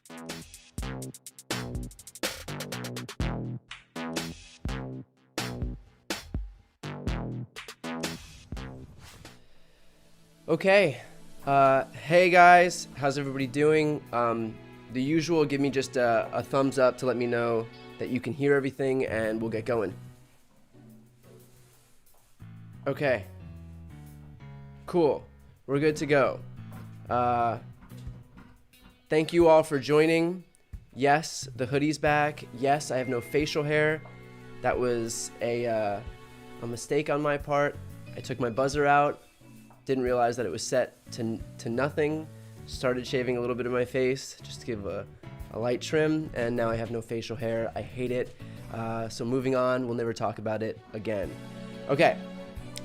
Okay. Hey guys, how's everybody doing? The usual, give me just a thumbs up to let me know that you can hear everything and we'll get going. Okay. Cool. We're good to go. Thank you all for joining. Yes, the hoodie's back. Yes, I have no facial hair. That was a mistake on my part. I took my buzzer out. Didn't realize that it was set to nothing. Started shaving a little bit of my face just to give a light trim, and now I have no facial hair. I hate it. So moving on, we'll never talk about it again. Okay,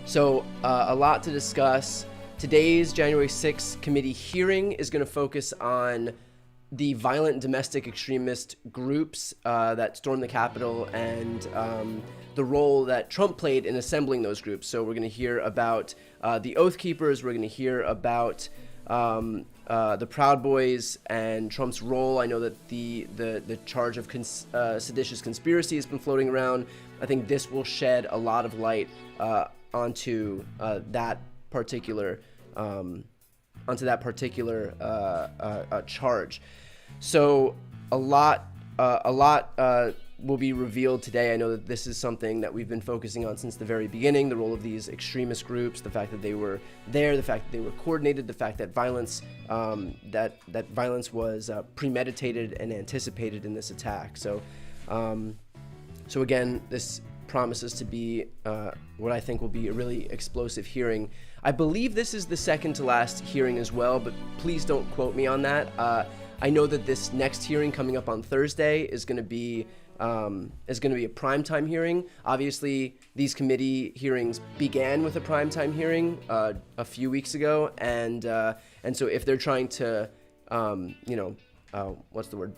so a lot to discuss. Today's January 6th committee hearing is going to focus on the violent domestic extremist groups that stormed the Capitol and the role that Trump played in assembling those groups. So we're going to hear about the Oath Keepers. We're going to hear about the Proud Boys and Trump's role. I know that the charge of seditious conspiracy has been floating around. I think this will shed a lot of light onto that particular charge. So a lot will be revealed today. I know that this is something that we've been focusing on since the very beginning, the role of these extremist groups, the fact that they were there, the fact that they were coordinated, the fact that violence was premeditated and anticipated in this attack. So again, this promises to be what I think will be a really explosive hearing. I believe this is the second to last hearing as well, but please don't quote me on that. I know that this next hearing coming up on Thursday is going to be a primetime hearing. Obviously, these committee hearings began with a primetime hearing a few weeks ago, and so if they're trying to, what's the word?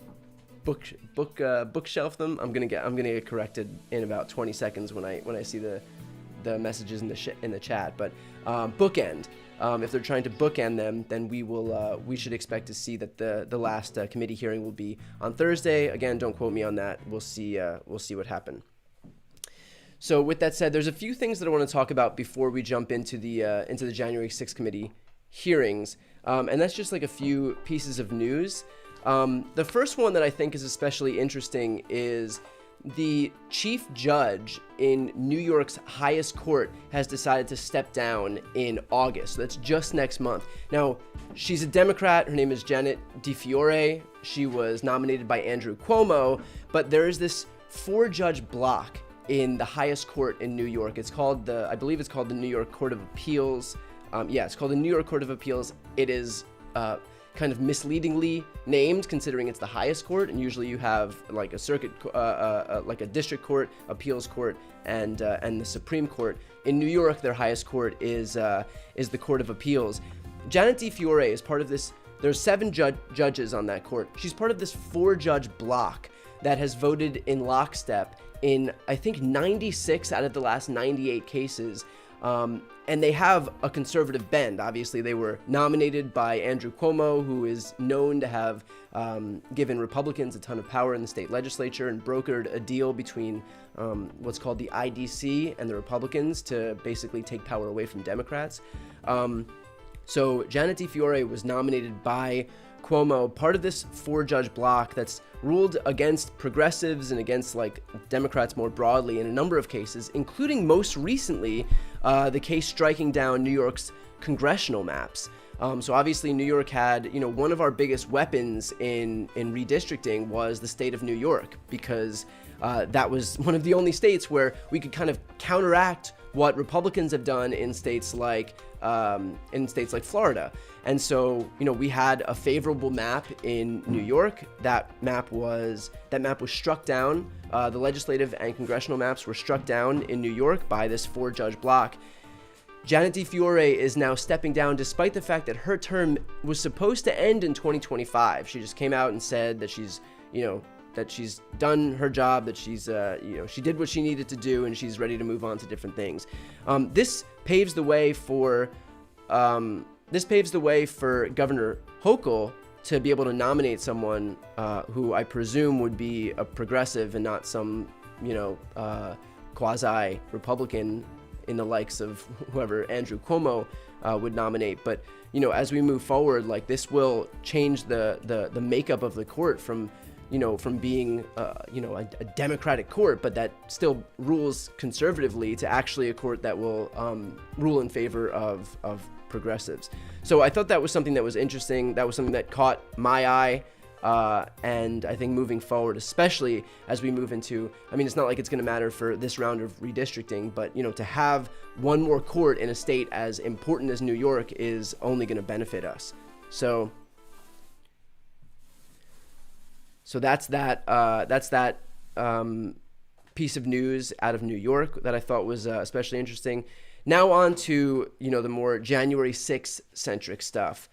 Bookshelf them. I'm gonna get corrected in about 20 seconds when I see the messages in the chat. But bookend. If they're trying to bookend them, then we should expect to see that the last committee hearing will be on Thursday. Again, don't quote me on that. We'll see what happened. So with that said, there's a few things that I want to talk about before we jump into the January 6th committee hearings, and that's just like a few pieces of news. The first one that I think is especially interesting is the chief judge in New York's highest court has decided to step down in August. So that's just next month. Now, she's a Democrat. Her name is Janet DiFiore. She was nominated by Andrew Cuomo, but there is this 4-judge block in the highest court in New York. I believe it's called the New York Court of Appeals. It's called the New York Court of Appeals. It is kind of misleadingly named, considering it's the highest court, and usually you have like a circuit, like a district court, appeals court, and the Supreme Court. In New York, their highest court is the Court of Appeals. Janet DiFiore is part of this. There's 7 judges on that court. She's part of this 4-judge block that has voted in lockstep in, I think, 96 out of the last 98 cases. And they have a conservative bend. Obviously, they were nominated by Andrew Cuomo, who is known to have given Republicans a ton of power in the state legislature and brokered a deal between what's called the IDC and the Republicans to basically take power away from Democrats. So Janet DiFiore was nominated by Cuomo, part of this 4-judge block that's ruled against progressives and against like Democrats more broadly in a number of cases, including most recently the case striking down New York's congressional maps. So obviously New York had, one of our biggest weapons in redistricting was the state of New York, because that was one of the only states where we could kind of counteract what Republicans have done in states like Florida. And so, we had a favorable map in New York. That map was struck down. The legislative and congressional maps were struck down in New York by this 4-judge block. Janet DiFiore is now stepping down despite the fact that her term was supposed to end in 2025. She just came out and said that she's done her job, that she's, she did what she needed to do, and she's ready to move on to different things. This paves the way for Governor Hochul to be able to nominate someone who I presume would be a progressive and not some, quasi-Republican in the likes of whoever Andrew Cuomo would nominate. But, as we move forward, like, this will change the makeup of the court from being, a Democratic court, but that still rules conservatively, to actually a court that will rule in favor of progressives. So I thought that was something that was interesting. That was something that caught my eye. And I think moving forward, especially as we move into, it's not like it's going to matter for this round of redistricting, but, to have one more court in a state as important as New York is only going to benefit us. So that's that piece of news out of New York that I thought was especially interesting. Now on to, the more January 6th centric stuff.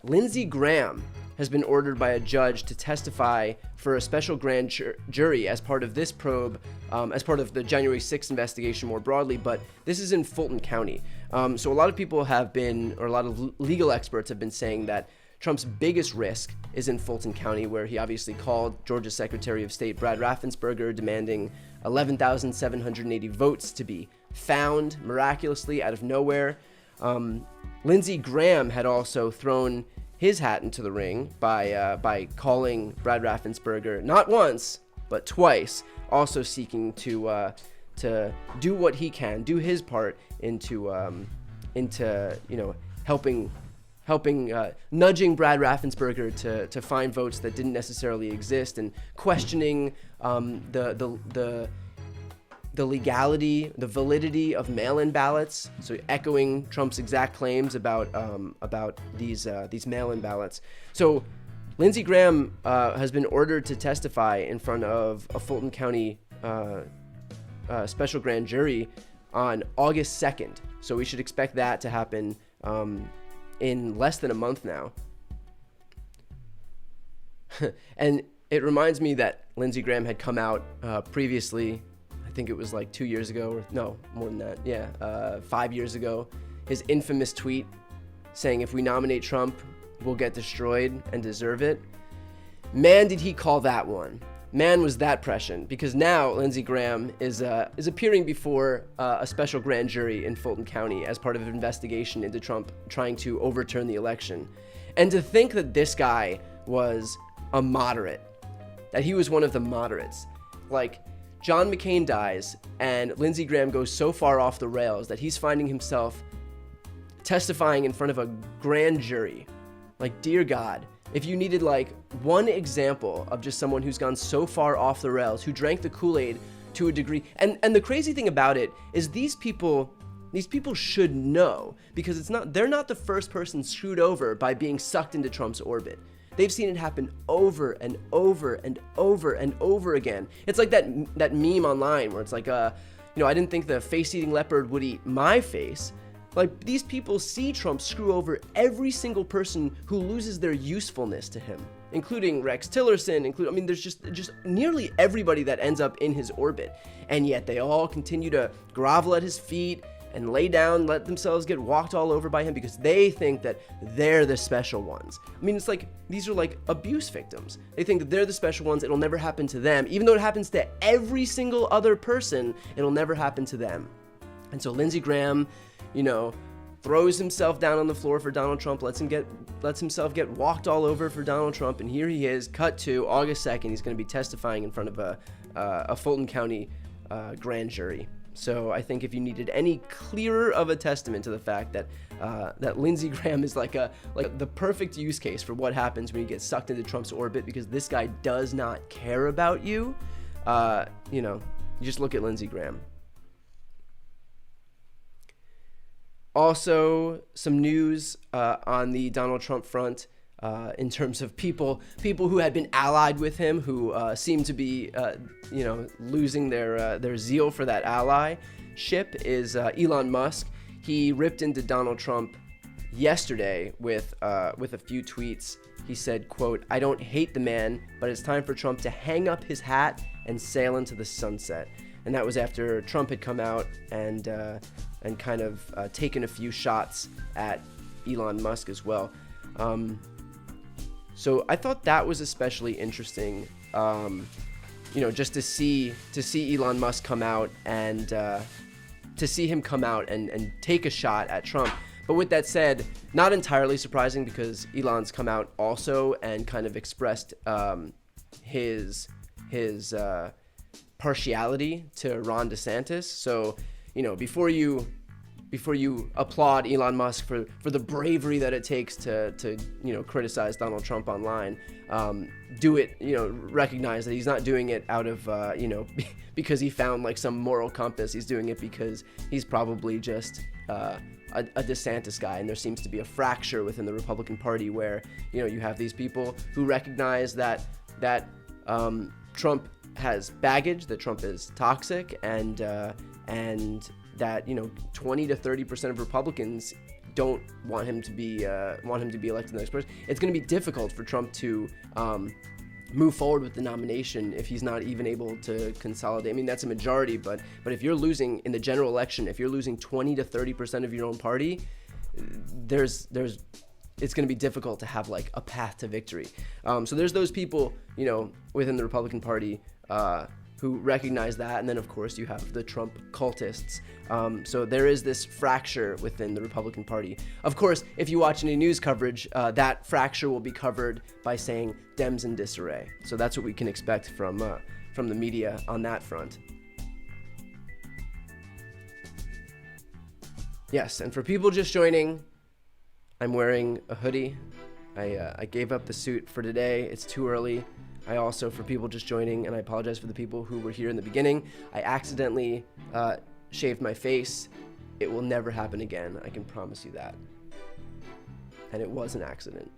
Lindsey Graham has been ordered by a judge to testify for a special grand jury as part of this probe, as part of the January 6th investigation more broadly, but this is in Fulton County. So a lot of people have been, or a lot of legal experts have been saying that Trump's biggest risk is in Fulton County, where he obviously called Georgia's Secretary of State Brad Raffensperger, demanding 11,780 votes to be found miraculously out of nowhere. Lindsey Graham had also thrown his hat into the ring by calling Brad Raffensperger not once but twice, also seeking to do what he can, do his part into helping nudging Brad Raffensperger to find votes that didn't necessarily exist, and questioning the legality, the validity of mail-in ballots. So echoing Trump's exact claims about these mail-in ballots. So Lindsey Graham has been ordered to testify in front of a Fulton County special grand jury on August 2nd. So we should expect that to happen in less than a month now. And it reminds me that Lindsey Graham had come out previously, I think it was like 2 years ago, or no, more than that, 5 years ago, his infamous tweet saying, if we nominate Trump, we'll get destroyed and deserve it. Man, did he call that one. Man, was that prescient, because now Lindsey Graham is appearing before a special grand jury in Fulton County as part of an investigation into Trump trying to overturn the election. And to think that this guy was a moderate, that he was one of the moderates. Like, John McCain dies, and Lindsey Graham goes so far off the rails that he's finding himself testifying in front of a grand jury. Like, dear God, if you needed like one example of just someone who's gone so far off the rails, who drank the Kool-Aid to a degree. And the crazy thing about it is these people should know, because they're not the first person screwed over by being sucked into Trump's orbit. They've seen it happen over and over and over and over again. It's like that meme online where it's like, I didn't think the face-eating leopard would eat my face. Like, these people see Trump screw over every single person who loses their usefulness to him, including Rex Tillerson, there's just nearly everybody that ends up in his orbit. And yet they all continue to grovel at his feet and lay down, let themselves get walked all over by him because they think that they're the special ones. It's like, these are like abuse victims. They think that they're the special ones. It'll never happen to them. Even though it happens to every single other person, it'll never happen to them. And so Lindsey Graham, throws himself down on the floor for Donald Trump, lets himself get walked all over for Donald Trump, and here he is, cut to August 2nd. He's going to be testifying in front of a Fulton County grand jury. So I think if you needed any clearer of a testament to the fact that Lindsey Graham is like the perfect use case for what happens when you get sucked into Trump's orbit, because this guy does not care about you, you just look at Lindsey Graham. Also, some news on the Donald Trump front in terms of people who had been allied with him, who seem to be, losing their zeal for that allyship, is Elon Musk. He ripped into Donald Trump yesterday with a few tweets. He said, quote, "I don't hate the man, but it's time for Trump to hang up his hat and sail into the sunset." And that was after Trump had come out and kind of taken a few shots at Elon Musk as well. So I thought that was especially interesting, just to see Elon Musk come out and to see him come out and take a shot at Trump. But with that said, not entirely surprising, because Elon's come out also and kind of expressed his partiality to Ron DeSantis. So, before you applaud Elon Musk for the bravery that it takes to criticize Donald Trump online, do it, recognize that he's not doing it out of, because he found like some moral compass. He's doing it because he's probably just a DeSantis guy, and there seems to be a fracture within the Republican Party where, you have these people who recognize that Trump has baggage, that Trump is toxic, and that 20 to 30% of Republicans don't want him to be elected the next person. It's going to be difficult for Trump to move forward with the nomination if he's not even able to consolidate. I mean, that's a majority, but if you're losing in the general election, if you're losing 20 to 30% of your own party, it's going to be difficult to have like a path to victory. So there's those people, within the Republican Party who recognize that. And then, of course, you have the Trump cultists. So there is this fracture within the Republican Party. Of course, if you watch any news coverage, that fracture will be covered by saying Dems in disarray. So that's what we can expect from the media on that front. Yes, and for people just joining, I'm wearing a hoodie. I gave up the suit for today. It's too early. I also, for people just joining, and I apologize for the people who were here in the beginning, I accidentally shaved my face. It will never happen again. I can promise you that. And it was an accident.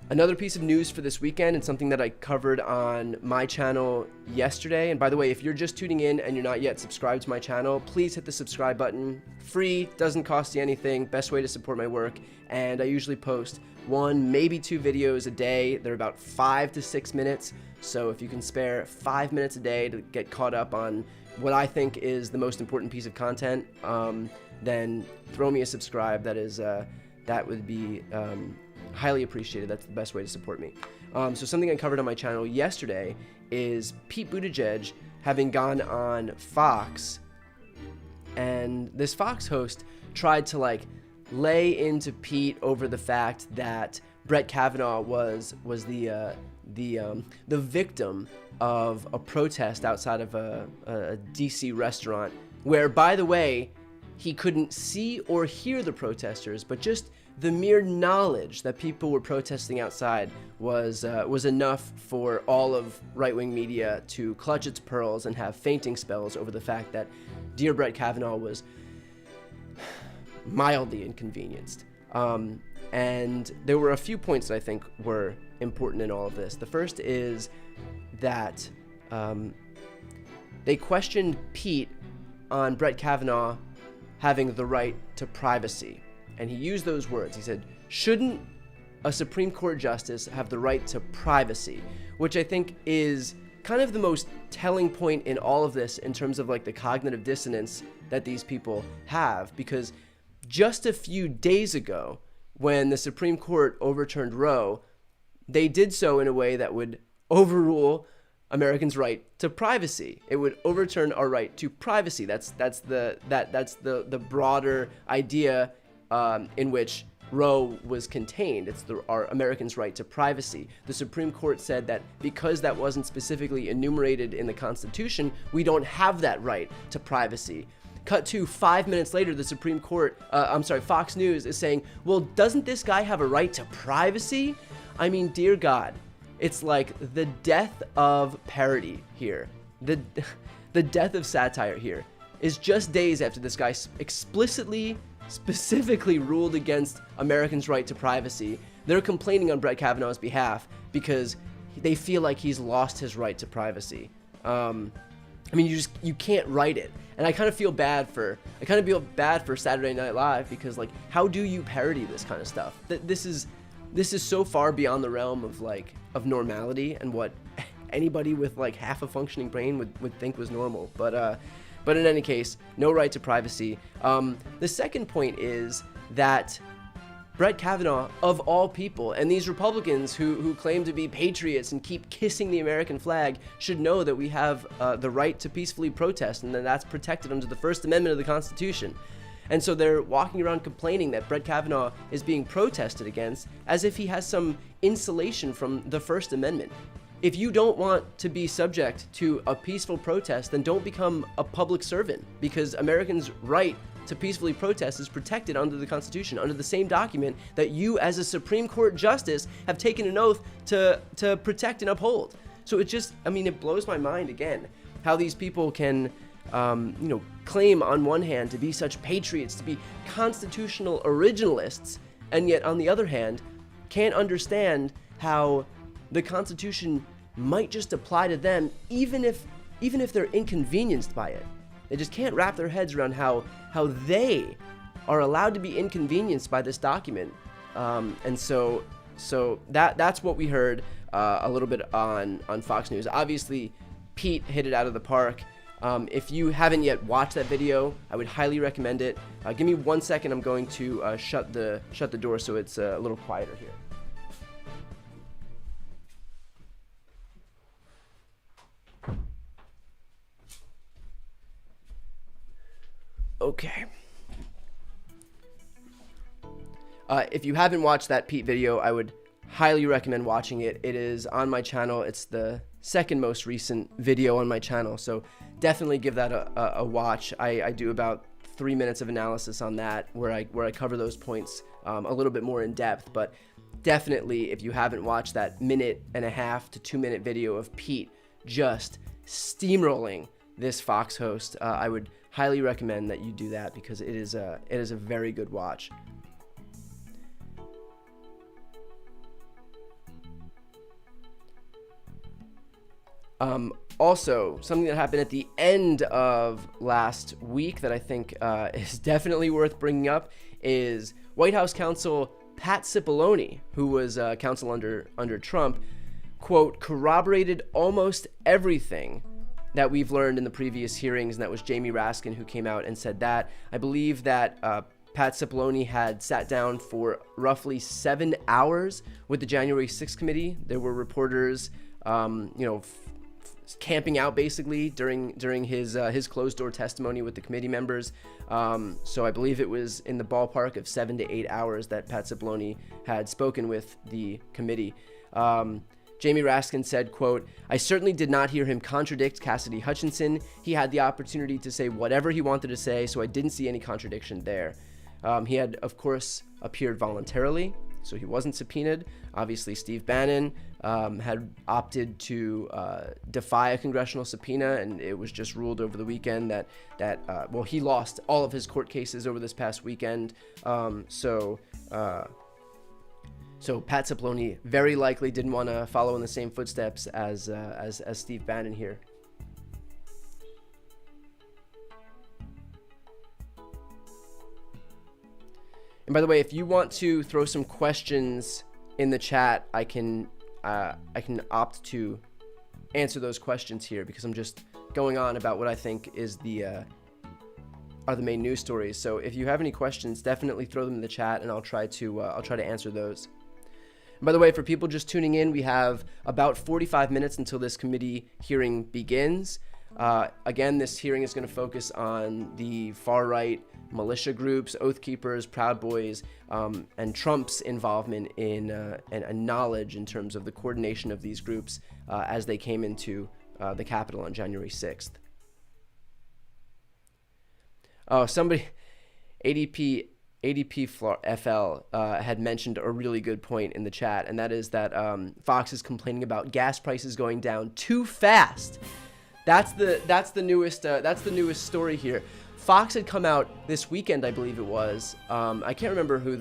Another piece of news for this weekend, and something that I covered on my channel yesterday. And by the way, if you're just tuning in and you're not yet subscribed to my channel, please hit the subscribe button. Free, doesn't cost you anything, best way to support my work. And I usually post 1, maybe 2 videos a day. They're about 5 to 6 minutes. So if you can spare 5 minutes a day to get caught up on what I think is the most important piece of content, then throw me a subscribe. That would be highly appreciated. That's the best way to support me. So something I covered on my channel yesterday is Pete Buttigieg having gone on Fox, and this Fox host tried to lay into Pete over the fact that Brett Kavanaugh was the victim of a protest outside of a DC restaurant, where, by the way, he couldn't see or hear the protesters, but just the mere knowledge that people were protesting outside was enough for all of right-wing media to clutch its pearls and have fainting spells over the fact that dear Brett Kavanaugh was mildly inconvenienced. And there were a few points that I think were important in all of this. The first is that they questioned Pete on Brett Kavanaugh having the right to privacy. And he used those words. He said, shouldn't a Supreme Court justice have the right to privacy? Which I think is kind of the most telling point in all of this in terms of the cognitive dissonance that these people have. Because just a few days ago, when the Supreme Court overturned Roe, they did so in a way that would overrule Americans' right to privacy. It would overturn our right to privacy. That's the broader idea in which Roe was contained. It's our Americans' right to privacy. The Supreme Court said that because that wasn't specifically enumerated in the Constitution, we don't have that right to privacy. Cut to 5 minutes later, the Supreme Court, Fox News is saying, well, doesn't this guy have a right to privacy? I mean, dear God, it's like the death of parody here. The death of satire here is just days after this guy specifically ruled against Americans' right to privacy. They're complaining on Brett Kavanaugh's behalf because they feel like he's lost his right to privacy. You can't write it. And I kind of feel bad for Saturday Night Live because how do you parody this kind of stuff? This is so far beyond the realm of normality and what anybody with half a functioning brain would think was normal. But But in any case, no right to privacy. The second point is that Brett Kavanaugh, of all people, and these Republicans who claim to be patriots and keep kissing the American flag, should know that we have the right to peacefully protest, and that that's protected under the First Amendment of the Constitution. And so they're walking around complaining that Brett Kavanaugh is being protested against as if he has some insulation from the First Amendment. If you don't want to be subject to a peaceful protest, then don't become a public servant, because Americans' right to peacefully protest is protected under the Constitution, under the same document that you as a Supreme Court justice have taken an oath to protect and uphold. So it blows my mind again how these people can claim on one hand to be such patriots, to be constitutional originalists, and yet on the other hand can't understand how the Constitution might just apply to them even if they're inconvenienced by it. They just can't wrap their heads around how they are allowed to be inconvenienced by this document. And so that's what we heard a little bit on Fox News. Obviously, Pete hit it out of the park. If you haven't yet watched that video, I would highly recommend it. Give me 1 second. I'm going to shut the door so it's a little quieter here. Okay. If you haven't watched that Pete video, I would highly recommend watching it. It is on my channel. It's the second most recent video on my channel, so definitely give that a watch. I do about 3 minutes of analysis on that where I cover those points a little bit more in depth. But definitely, if you haven't watched that 1.5 to 2 minute video of Pete just steamrolling this Fox host, I would highly recommend that you do that, because it is a very good watch. Also, something that happened at the end of last week that I think is definitely worth bringing up is White House counsel Pat Cipollone, who was counsel under Trump, quote, corroborated almost everything that we've learned in the previous hearings, and that was Jamie Raskin who came out and said that. I believe that Pat Cipollone had sat down for roughly 7 hours with the January 6th committee. There were reporters, camping out basically during his closed door testimony with the committee members. So I believe it was in the ballpark of 7 to 8 hours that Pat Cipollone had spoken with the committee. Jamie Raskin said, quote, I certainly did not hear him contradict Cassidy Hutchinson. He had the opportunity to say whatever he wanted to say, so I didn't see any contradiction there. He had, of course, appeared voluntarily, so he wasn't subpoenaed. Obviously, Steve Bannon had opted to defy a congressional subpoena, and it was just ruled over the weekend that he lost all of his court cases over this past weekend. So Pat Cipollone very likely didn't want to follow in the same footsteps as Steve Bannon here. And by the way, if you want to throw some questions in the chat, I can opt to answer those questions here, because I'm just going on about what I think is are the main news stories. So if you have any questions, definitely throw them in the chat, and I'll try to answer those. And by the way, for people just tuning in, we have about 45 minutes until this committee hearing begins. Again, this hearing is going to focus on the far-right militia groups, Oath Keepers, Proud Boys, and Trump's involvement in and knowledge in terms of the coordination of these groups as they came into the Capitol on January 6th. Oh, somebody, ADP FL had mentioned a really good point in the chat, and that is that Fox is complaining about gas prices going down too fast. That's the newest story here. Fox had come out this weekend, I believe it was. I can't remember who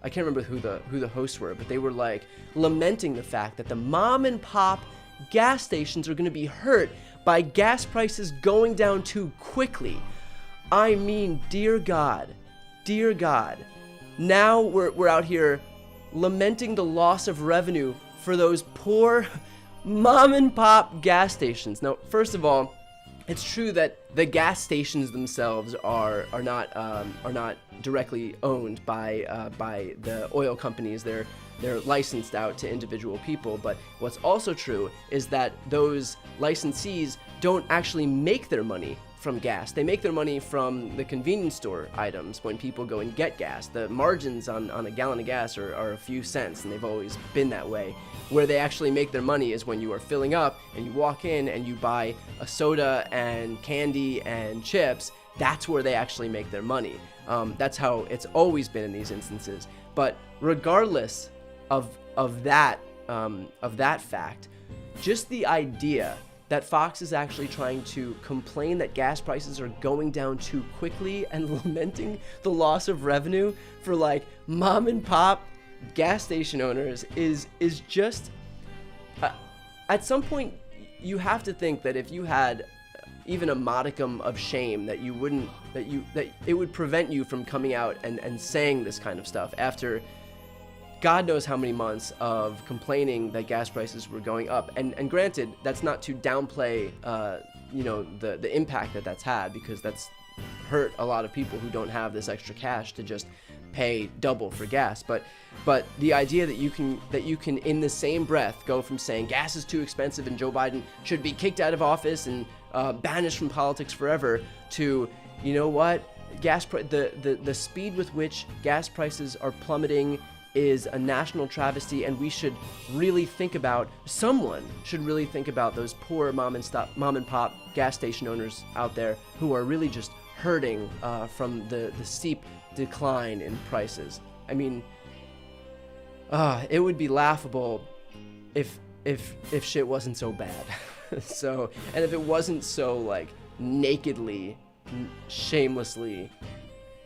I can't remember who the hosts were, but they were like lamenting the fact that the mom and pop gas stations are going to be hurt by gas prices going down too quickly. I mean, dear God. Now we're out here lamenting the loss of revenue for those poor mom and pop gas stations. Now, first of all, it's true that the gas stations themselves are not directly owned by the oil companies. They're licensed out to individual people. But what's also true is that those licensees don't actually make their money from gas. They make their money from the convenience store items when people go and get gas. The margins on a gallon of gas are a few cents, and they've always been that way. Where they actually make their money is when you are filling up and you walk in and you buy a soda and candy and chips. That's where they actually make their money. That's how it's always been in these instances. But regardless of that fact, just the idea that Fox is actually trying to complain that gas prices are going down too quickly and lamenting the loss of revenue for like mom and pop gas station owners is just at some point you have to think that if you had even a modicum of shame that it would prevent you from coming out and saying this kind of stuff after God knows how many months of complaining that gas prices were going up. And granted, that's not to downplay, the impact that that's had, because that's hurt a lot of people who don't have this extra cash to just pay double for gas. But the idea that you can in the same breath go from saying gas is too expensive and Joe Biden should be kicked out of office and banished from politics forever to, you know what, the speed with which gas prices are plummeting is a national travesty, and someone should really think about those poor mom and pop gas station owners out there who are really just hurting from the steep decline in prices. I mean, it would be laughable if shit wasn't so bad. So, and if it wasn't so like nakedly, shamelessly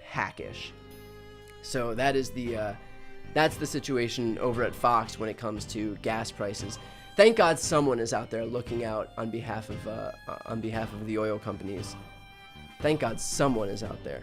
hackish. So that's the situation over at Fox when it comes to gas prices. Thank God someone is out there looking out on behalf of the oil companies. Thank God someone is out there.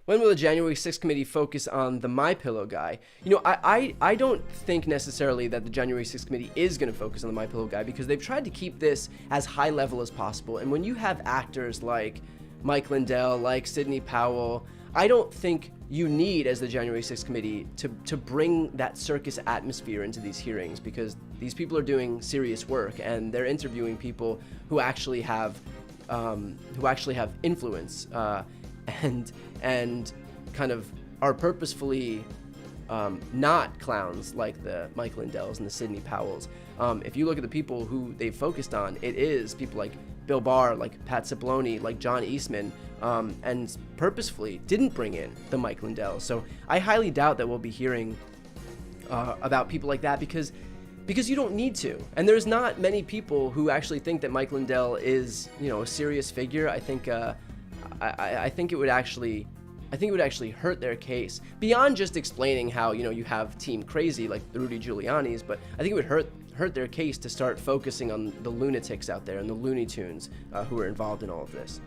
When will the January 6th committee focus on the MyPillow guy? You know, I don't think necessarily that the January 6th committee is going to focus on the MyPillow guy, because they've tried to keep this as high level as possible. And when you have actors like Mike Lindell, like Sidney Powell, I don't think you need, as the January 6th committee, to bring that circus atmosphere into these hearings, because these people are doing serious work and they're interviewing people who actually have influence and kind of are purposefully not clowns like the Mike Lindells and the Sidney Powells. If you look at the people who they've focused on, it is people like Bill Barr, like Pat Cipollone, like John Eastman, and purposefully didn't bring in the Mike Lindell. So I highly doubt that we'll be hearing about people like that, because you don't need to. And there's not many people who actually think that Mike Lindell is, a serious figure. I think it would actually hurt their case, beyond just explaining how, you have team crazy like the Rudy Giuliani's, but I think it would hurt their case to start focusing on the lunatics out there and the Looney Tunes who are involved in all of this.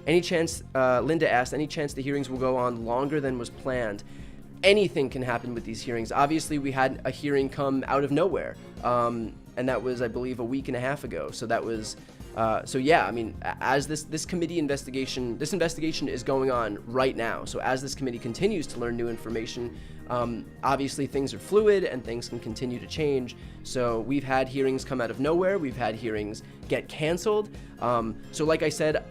Any chance, Linda asked, any chance the hearings will go on longer than was planned? Anything can happen with these hearings. Obviously, we had a hearing come out of nowhere, and that was, I believe, a week and a half ago. So that was, I mean, as this committee investigation is going on right now. So as this committee continues to learn new information, obviously things are fluid and things can continue to change. So we've had hearings come out of nowhere. We've had hearings get canceled. So like I said,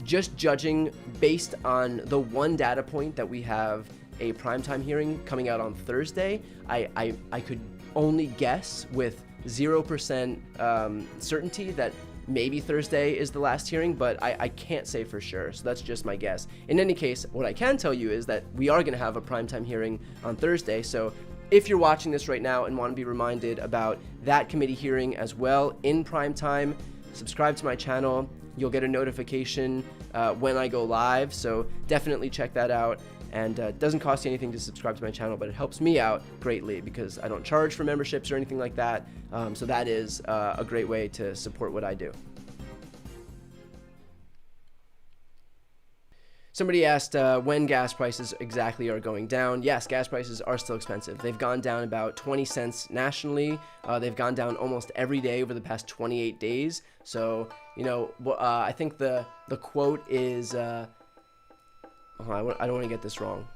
just judging based on the one data point that we have a primetime hearing coming out on Thursday, I could only guess with 0% certainty that maybe Thursday is the last hearing, but I can't say for sure, so that's just my guess. In any case, what I can tell you is that we are going to have a primetime hearing on Thursday, so if you're watching this right now and want to be reminded about that committee hearing as well in primetime, subscribe to my channel. You'll get a notification when I go live, so definitely check that out. And it doesn't cost you anything to subscribe to my channel, but it helps me out greatly because I don't charge for memberships or anything like that. So that is a great way to support what I do. Somebody asked when gas prices exactly are going down. Yes, gas prices are still expensive. They've gone down about 20 cents nationally. They've gone down almost every day over the past 28 days. So, I think the quote is, I don't want to get this wrong.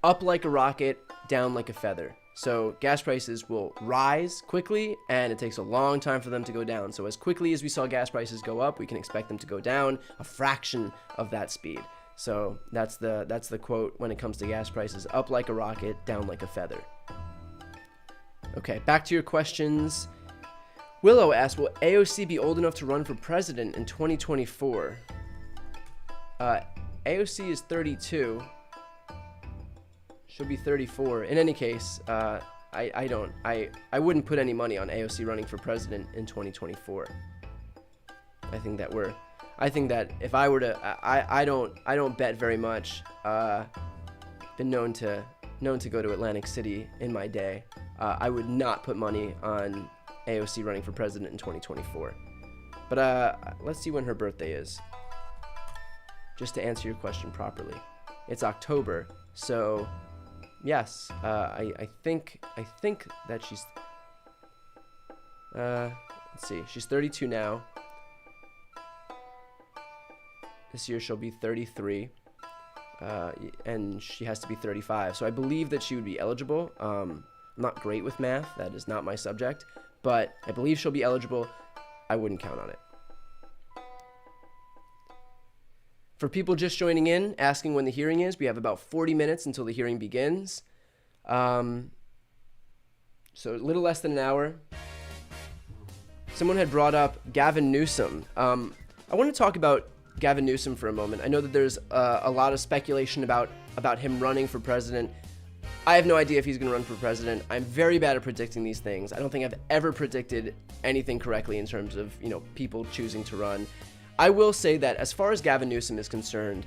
Up like a rocket, down like a feather. So gas prices will rise quickly, and it takes a long time for them to go down. So as quickly as we saw gas prices go up, we can expect them to go down a fraction of that speed. So that's the quote when it comes to gas prices: up like a rocket, down like a feather. Okay, back to your questions. Willow asked, will AOC be old enough to run for president in 2024? AOC is 32. She'll be 34. In any case, I wouldn't put any money on AOC running for president in 2024. I think that if I were to, I don't bet very much. Been known to go to Atlantic City in my day. I would not put money on AOC running for president in 2024. But let's see when her birthday is. Just to answer your question properly, it's October. So yes, I think that she's. Let's see. She's 32 now. This year she'll be 33, and she has to be 35. So I believe that she would be eligible. I'm not great with math. That is not my subject. But I believe she'll be eligible. I wouldn't count on it. For people just joining in, asking when the hearing is, we have about 40 minutes until the hearing begins. So a little less than an hour. Someone had brought up Gavin Newsom. I want to talk about Gavin Newsom for a moment. I know that there's a lot of speculation about him running for president. I have no idea if he's going to run for president. I'm very bad at predicting these things. I don't think I've ever predicted anything correctly in terms of, people choosing to run. I will say that as far as Gavin Newsom is concerned,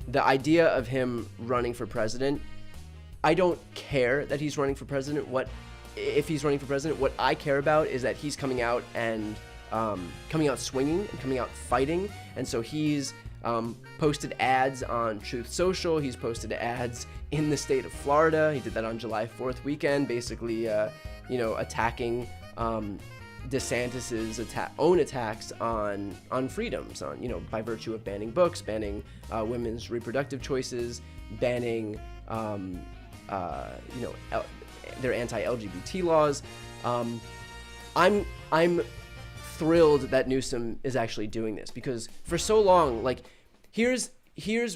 the idea of him running for president, I don't care that he's running for president. If he's running for president, what I care about is that he's coming out and coming out swinging and coming out fighting. And so he's posted ads on Truth Social. He's posted ads in the state of Florida. He did that on July 4th weekend, basically, attacking DeSantis's own attacks on freedoms, by virtue of banning books, banning women's reproductive choices, banning their anti-LGBT laws. I'm thrilled that Newsom is actually doing this, because for so long, here's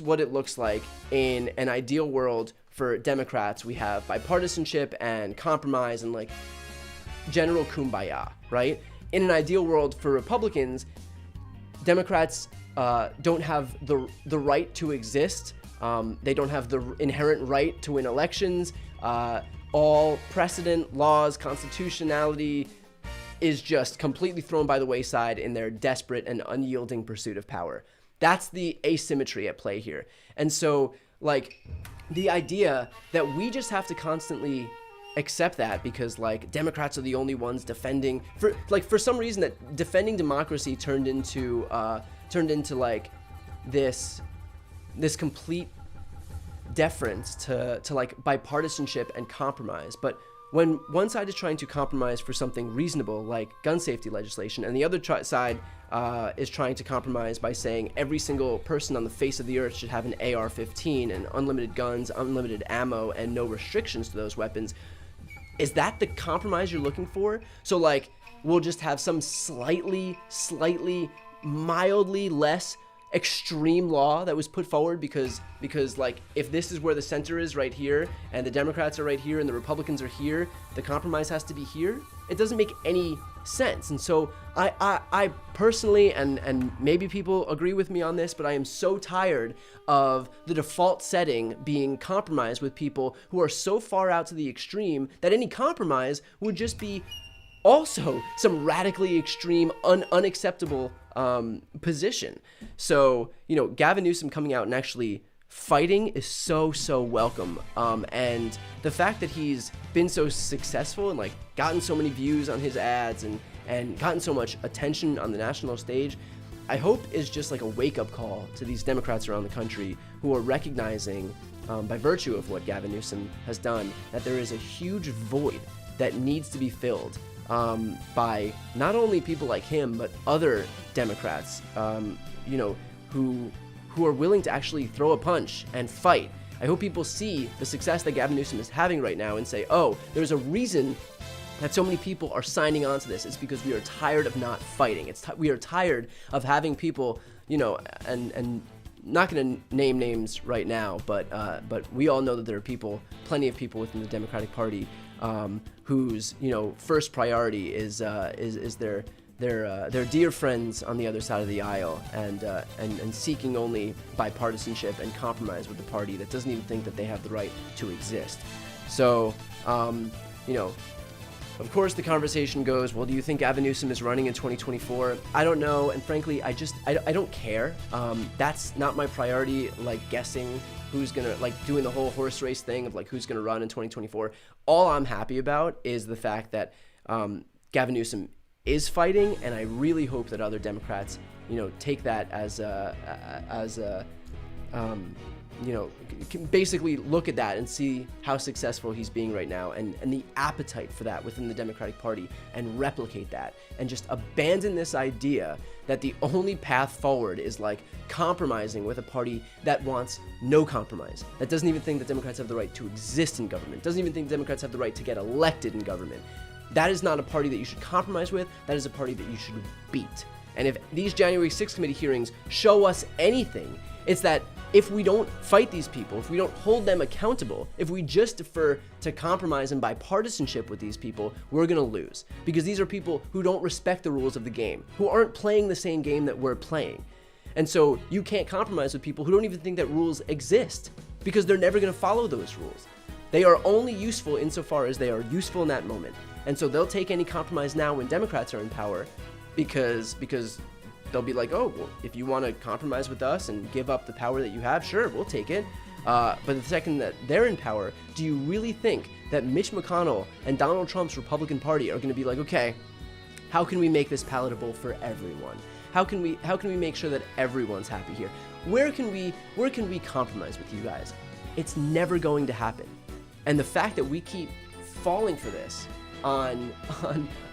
what it looks like in an ideal world for Democrats. We have bipartisanship and compromise and general kumbaya, right? In an ideal world for Republicans, Democrats don't have the right to exist. They don't have the inherent right to win elections. All precedent, laws, constitutionality is just completely thrown by the wayside in their desperate and unyielding pursuit of power. That's the asymmetry at play here. And so, the idea that we just have to constantly accept that because Democrats are the only ones defending for some reason that defending democracy turned into this complete deference to bipartisanship and compromise. But when one side is trying to compromise for something reasonable like gun safety legislation, and the other side is trying to compromise by saying every single person on the face of the earth should have an AR-15 and unlimited guns, unlimited ammo, and no restrictions to those weapons, is that the compromise you're looking for? So we'll just have some slightly, mildly less extreme law that was put forward because if this is where the center is right here and the Democrats are right here and the Republicans are here, the compromise has to be here. It doesn't make any sense. And so I personally, and maybe people agree with me on this, but I am so tired of the default setting being compromise with people who are so far out to the extreme that any compromise would just be also some radically extreme, unacceptable position. So, Gavin Newsom coming out and actually fighting is so welcome. And the fact that he's been so successful and gotten so many views on his ads and gotten so much attention on the national stage, I hope is just like a wake-up call to these Democrats around the country who are recognizing, by virtue of what Gavin Newsom has done, that there is a huge void that needs to be filled by not only people like him, but other Democrats, who are willing to actually throw a punch and fight. I hope people see the success that Gavin Newsom is having right now and say, oh, there's a reason that so many people are signing on to this. It's because we are tired of not fighting. We are tired of having people, and not going to name names right now, but we all know that there are plenty of people within the Democratic Party whose first priority is their dear friends on the other side of the aisle, and seeking only bipartisanship and compromise with the party that doesn't even think that they have the right to exist. So, of course, the conversation goes, well, do you think Gavin Newsom is running in 2024? I don't know, and frankly, I don't care. That's not my priority, like guessing who's gonna, like doing the whole horse race thing of like who's gonna run in 2024. All I'm happy about is the fact that Gavin Newsom is fighting, and I really hope that other Democrats, take that as can basically look at that and see how successful he's being right now, and the appetite for that within the Democratic Party, and replicate that, and just abandon this idea that the only path forward is like compromising with a party that wants no compromise, that doesn't even think that Democrats have the right to exist in government, doesn't even think Democrats have the right to get elected in government. That is not a party that you should compromise with. That is a party that you should beat. And if these January 6th committee hearings show us anything, it's that if we don't fight these people, if we don't hold them accountable, if we just defer to compromise and bipartisanship with these people, we're going to lose. Because these are people who don't respect the rules of the game, who aren't playing the same game that we're playing. And so you can't compromise with people who don't even think that rules exist, because they're never going to follow those rules. They are only useful insofar as they are useful in that moment. And so they'll take any compromise now when Democrats are in power, because they'll be like, oh, well, if you want to compromise with us and give up the power that you have, sure, we'll take it. But the second that they're in power, do you really think that Mitch McConnell and Donald Trump's Republican Party are going to be like, okay, how can we make this palatable for everyone? How can we make sure that everyone's happy here? Where can we compromise with you guys? It's never going to happen. And the fact that we keep falling for this on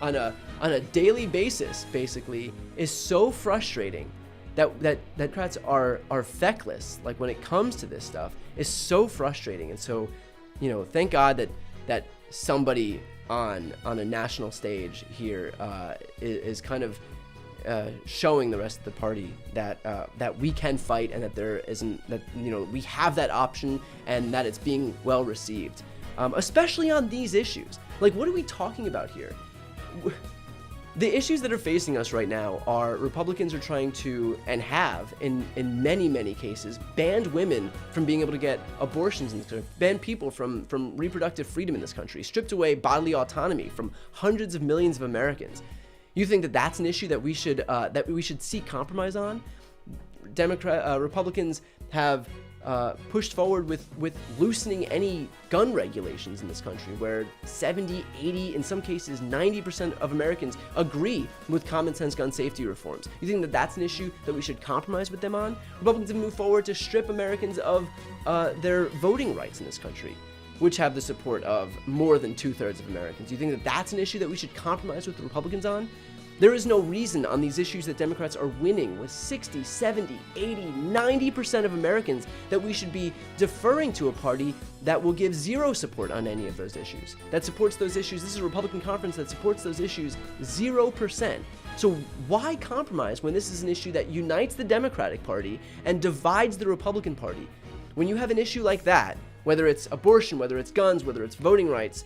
a daily basis, basically, is so frustrating that Democrats are feckless. Like when it comes to this stuff, is so frustrating. And so, thank God that somebody on a national stage here is kind of showing the rest of the party that we can fight, and that there isn't, that we have that option, and that it's being well received, especially on these issues. Like, what are we talking about here? The issues that are facing us right now are Republicans are trying to, and have in many, many cases, banned women from being able to get abortions in this country, banned people from reproductive freedom in this country, stripped away bodily autonomy from hundreds of millions of Americans. You think that that's an issue that we should seek compromise on? Republicans have pushed forward with loosening any gun regulations in this country, where 70, 80, in some cases 90% of Americans agree with common sense gun safety reforms. You think that that's an issue that we should compromise with them on? Republicans have moved forward to strip Americans of their voting rights in this country, which have the support of more than 2/3 of Americans. You think that that's an issue that we should compromise with the Republicans on? There is no reason on these issues that Democrats are winning with 60, 70, 80, 90% of Americans that we should be deferring to a party that will give zero support on any of those issues, that supports those issues. This is a Republican conference that supports those issues 0%. So why compromise when this is an issue that unites the Democratic Party and divides the Republican Party? When you have an issue like that, whether it's abortion, whether it's guns, whether it's voting rights,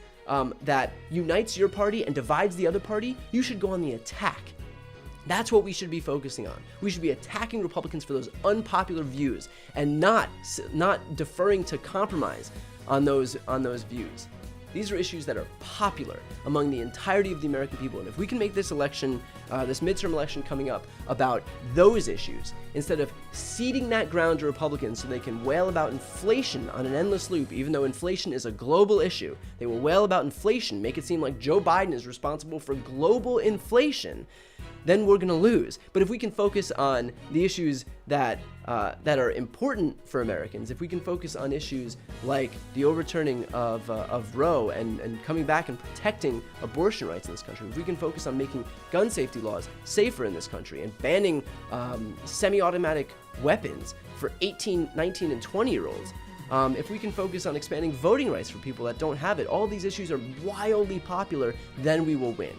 that unites your party and divides the other party, you should go on the attack. That's what we should be focusing on. We should be attacking Republicans for those unpopular views, and not deferring to compromise on those views. These are issues that are popular among the entirety of the American people, and if we can make this election, this midterm election coming up, about those issues instead of ceding that ground to Republicans so they can wail about inflation on an endless loop, even though inflation is a global issue. They will wail about inflation, make it seem like Joe Biden is responsible for global inflation. Then we're going to lose. But if we can focus on the issues that are important for Americans, if we can focus on issues like the overturning of Roe and coming back and protecting abortion rights in this country, if we can focus on making gun safety laws safer in this country and banning semi-automatic weapons for 18, 19, and 20-year-olds, if we can focus on expanding voting rights for people that don't have it, all these issues are wildly popular, then we will win.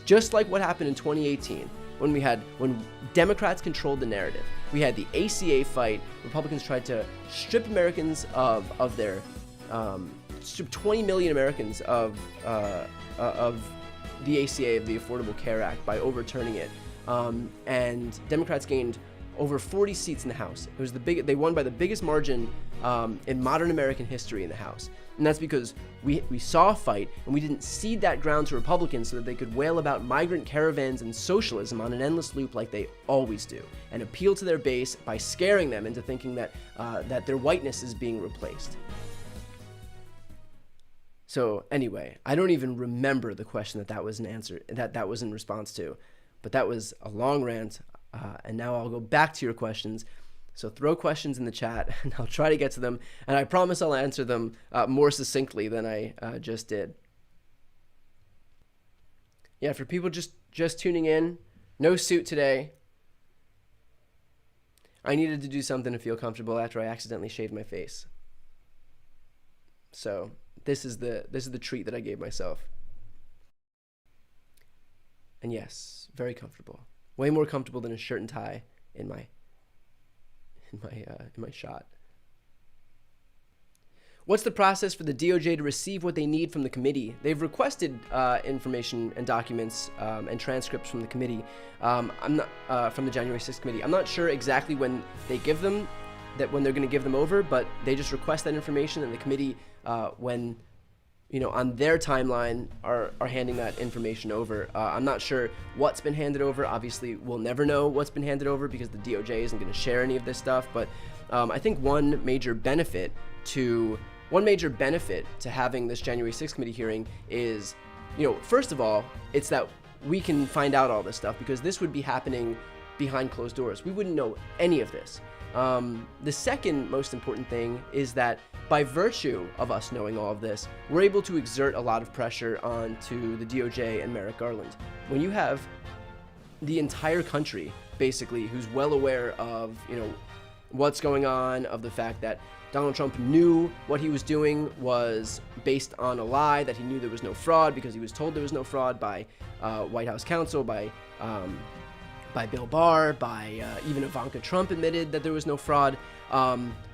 Just like what happened in 2018 when Democrats controlled the narrative. We had the ACA fight. Republicans tried to strip Americans of their strip 20 million Americans of the ACA, of the Affordable Care Act, by overturning it. And Democrats gained over 40 seats in the House. It was they won by the biggest margin in modern American history in the House. And that's because we saw a fight and we didn't cede that ground to Republicans so that they could wail about migrant caravans and socialism on an endless loop like they always do, and appeal to their base by scaring them into thinking that their whiteness is being replaced. So anyway, I don't even remember the question that was an answer, that was in response to, but that was a long rant. And now I'll go back to your questions. So throw questions in the chat and I'll try to get to them. And I promise I'll answer them more succinctly than I just did. Yeah, for people just tuning in, no suit today. I needed to do something to feel comfortable after I accidentally shaved my face. So this is the treat that I gave myself. And yes, very comfortable. Way more comfortable than a shirt and tie in my shot. What's the process for the DOJ to receive what they need from the committee? They've requested information and documents and transcripts from the committee. I'm not from the January 6th committee. I'm not sure exactly when they give them, when they're going to give them over, but they just request that information, and the committee, when on their timeline, are handing that information over. I'm not sure what's been handed over. Obviously, we'll never know what's been handed over because the DOJ isn't going to share any of this stuff. But I think one major benefit to having this January 6th committee hearing is, first of all, it's that we can find out all this stuff, because this would be happening behind closed doors. We wouldn't know any of this. The second most important thing is that by virtue of us knowing all of this, we're able to exert a lot of pressure onto the DOJ and Merrick Garland. When you have the entire country, basically, who's well aware of, what's going on, of the fact that Donald Trump knew what he was doing was based on a lie, that he knew there was no fraud because he was told there was no fraud by White House counsel, by Bill Barr, by even Ivanka Trump admitted that there was no fraud.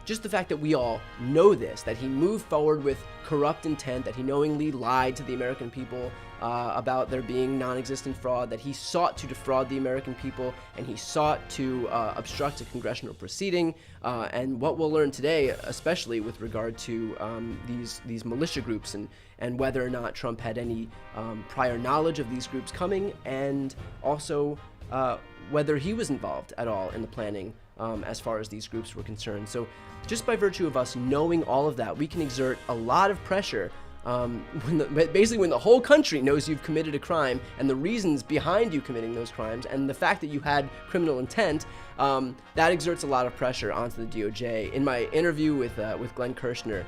Just the fact that we all know this, that he moved forward with corrupt intent, that he knowingly lied to the American people about there being non-existent fraud, that he sought to defraud the American people, and he sought to obstruct a congressional proceeding. And what we'll learn today, especially with regard to these militia groups and whether or not Trump had any prior knowledge of these groups coming, and also whether he was involved at all in the planning as far as these groups were concerned. So just by virtue of us knowing all of that, we can exert a lot of pressure when the whole country knows you've committed a crime and the reasons behind you committing those crimes, and the fact that you had criminal intent, that exerts a lot of pressure onto the DOJ. In my interview with Glenn Kirshner,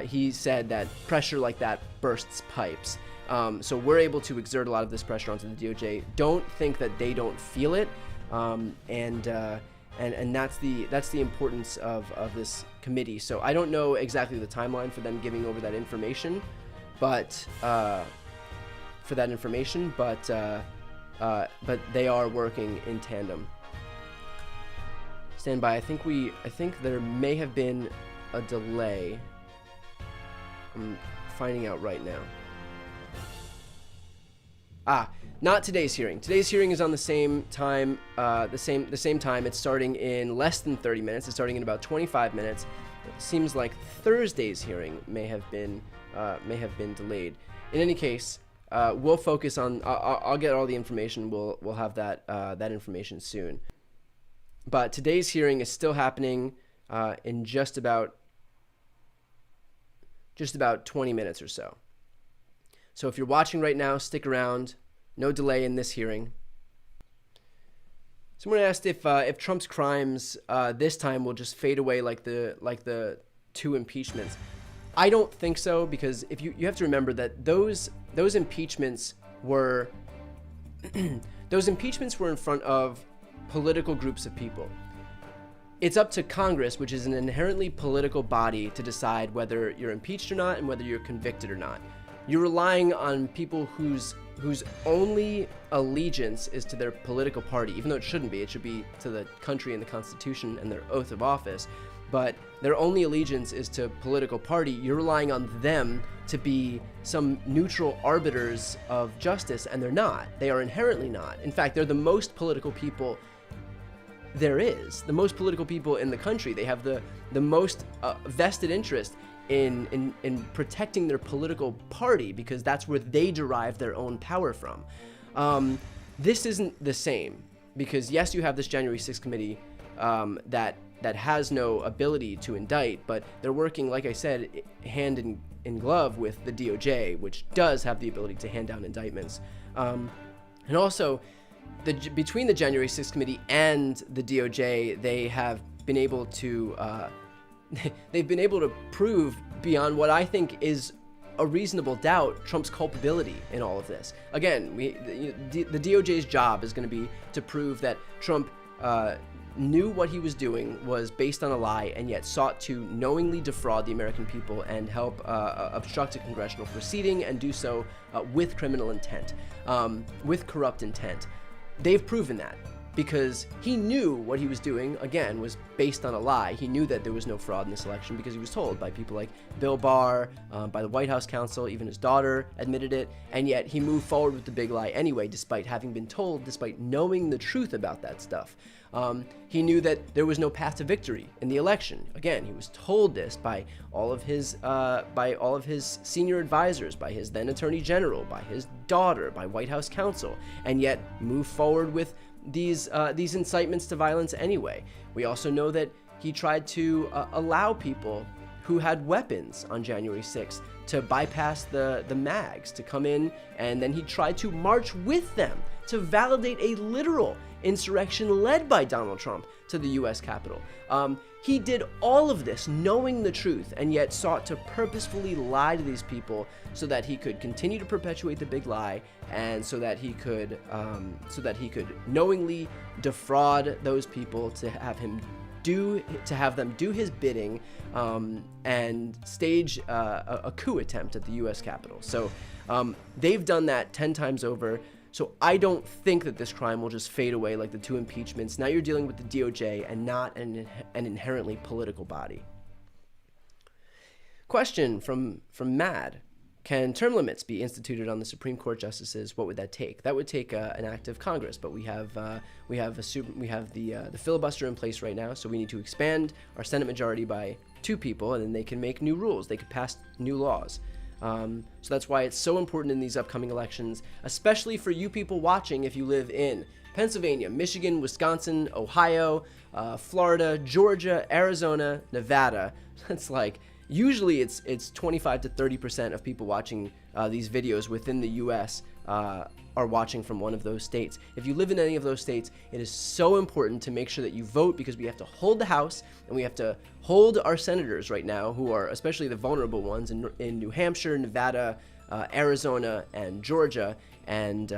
he said that pressure like that bursts pipes. So we're able to exert a lot of this pressure onto the DOJ. Don't think that they don't feel it, and that's the importance of this committee. So I don't know exactly the timeline for them giving over that information, but they are working in tandem. Stand by. I think there may have been a delay. I'm finding out right now. Not today's hearing. Today's hearing is on the same time. The same time. It's starting in less than 30 minutes. It's starting in about 25 minutes. It seems like Thursday's hearing may have been delayed. In any case, we'll focus on. I'll get all the information. We'll have that information soon. But today's hearing is still happening in just about 20 minutes or so. So if you're watching right now, stick around. No delay in this hearing. Someone asked if Trump's crimes this time will just fade away like the two impeachments. I don't think so, because if you have to remember that those impeachments were in front of political groups of people. It's up to Congress, which is an inherently political body, to decide whether you're impeached or not and whether you're convicted or not. You're relying on people whose only allegiance is to their political party, even though it shouldn't be. It should be to the country and the Constitution and their oath of office. But their only allegiance is to political party. You're relying on them to be some neutral arbiters of justice, and they're not. They are inherently not. In fact, they're the most political people there is, the most political people in the country. They have the most vested interest in protecting their political party, because that's where they derive their own power from. This isn't the same, because yes, you have this January 6th committee that has no ability to indict, but they're working, like I said, hand in glove with the DOJ, which does have the ability to hand down indictments. And also, between the January 6th committee and the DOJ, they have been able to prove beyond what I think is a reasonable doubt Trump's culpability in all of this. Again, the DOJ's job is going to be to prove that Trump knew what he was doing was based on a lie, and yet sought to knowingly defraud the American people and help obstruct a congressional proceeding, and do so with criminal intent, with corrupt intent. They've proven that, because he knew what he was doing, again, was based on a lie. He knew that there was no fraud in this election because he was told by people like Bill Barr, by the White House counsel. Even his daughter admitted it, and yet he moved forward with the big lie anyway, despite having been told, despite knowing the truth about that stuff. He knew that there was no path to victory in the election. Again, he was told this by all of his senior advisors, by his then Attorney General, by his daughter, by White House counsel, and yet moved forward with these incitements to violence anyway. We also know that he tried to allow people who had weapons on January 6th to bypass the MAGs, to come in, and then he tried to march with them to validate a literal insurrection led by Donald Trump to the U.S. Capitol. He did all of this knowing the truth, and yet sought to purposefully lie to these people so that he could continue to perpetuate the big lie, and so that he could knowingly defraud those people, to have them do his bidding, and stage a coup attempt at the U.S. Capitol. So they've done that 10 times over. So I don't think that this crime will just fade away like the two impeachments. Now you're dealing with the DOJ and not an inherently political body. Question from Mad. Can term limits be instituted on the Supreme Court justices? What would that take? That would take an act of Congress, but we have the filibuster in place right now, so we need to expand our Senate majority by 2 people, and then they can make new rules. They could pass new laws. So that's why it's so important in these upcoming elections, especially for you people watching if you live in Pennsylvania, Michigan, Wisconsin, Ohio, Florida, Georgia, Arizona, Nevada. It's like, usually it's 25 to 30% of people watching these videos within the U.S. Are watching from one of those states. If you live in any of those states, it is so important to make sure that you vote, because we have to hold the House and we have to hold our senators right now, who are especially the vulnerable ones in New Hampshire, Nevada, Arizona, and Georgia, and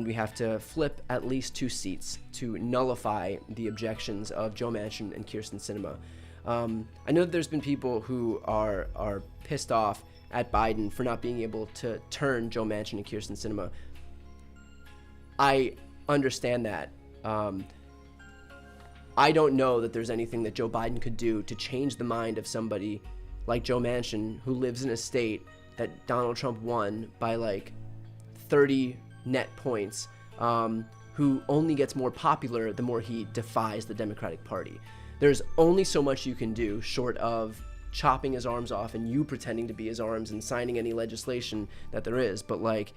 we have to flip at least 2 seats to nullify the objections of Joe Manchin and Kyrsten Sinema. I know that there's been people who are pissed off at Biden for not being able to turn Joe Manchin and Kyrsten Sinema. I understand that. I don't know that there's anything that Joe Biden could do to change the mind of somebody like Joe Manchin, who lives in a state that Donald Trump won by like 30 net points, who only gets more popular the more he defies the Democratic Party. There's only so much you can do short of chopping his arms off and you pretending to be his arms and signing any legislation that there is. But like,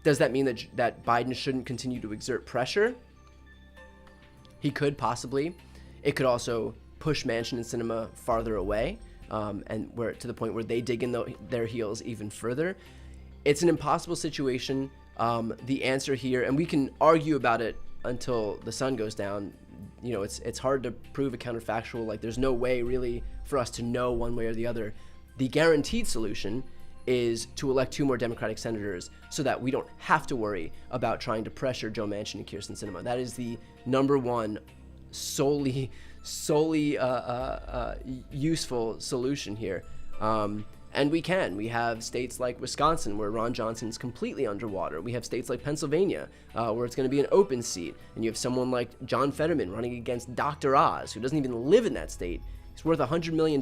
does that mean that Biden shouldn't continue to exert pressure? He could possibly. It could also push Manchin and Sinema farther away, and where to the point where they dig in their heels even further. It's an impossible situation. The answer here, and we can argue about it until the sun goes down. You know, it's hard to prove a counterfactual. Like, there's no way really for us to know one way or the other. The guaranteed solution is to elect 2 more Democratic senators so that we don't have to worry about trying to pressure Joe Manchin and Kyrsten Sinema. That is the number one solely useful solution here. And we have states like Wisconsin where Ron Johnson's completely underwater. We have states like Pennsylvania where it's going to be an open seat. And you have someone like John Fetterman running against Dr. Oz, who doesn't even live in that state. He's worth $100 million.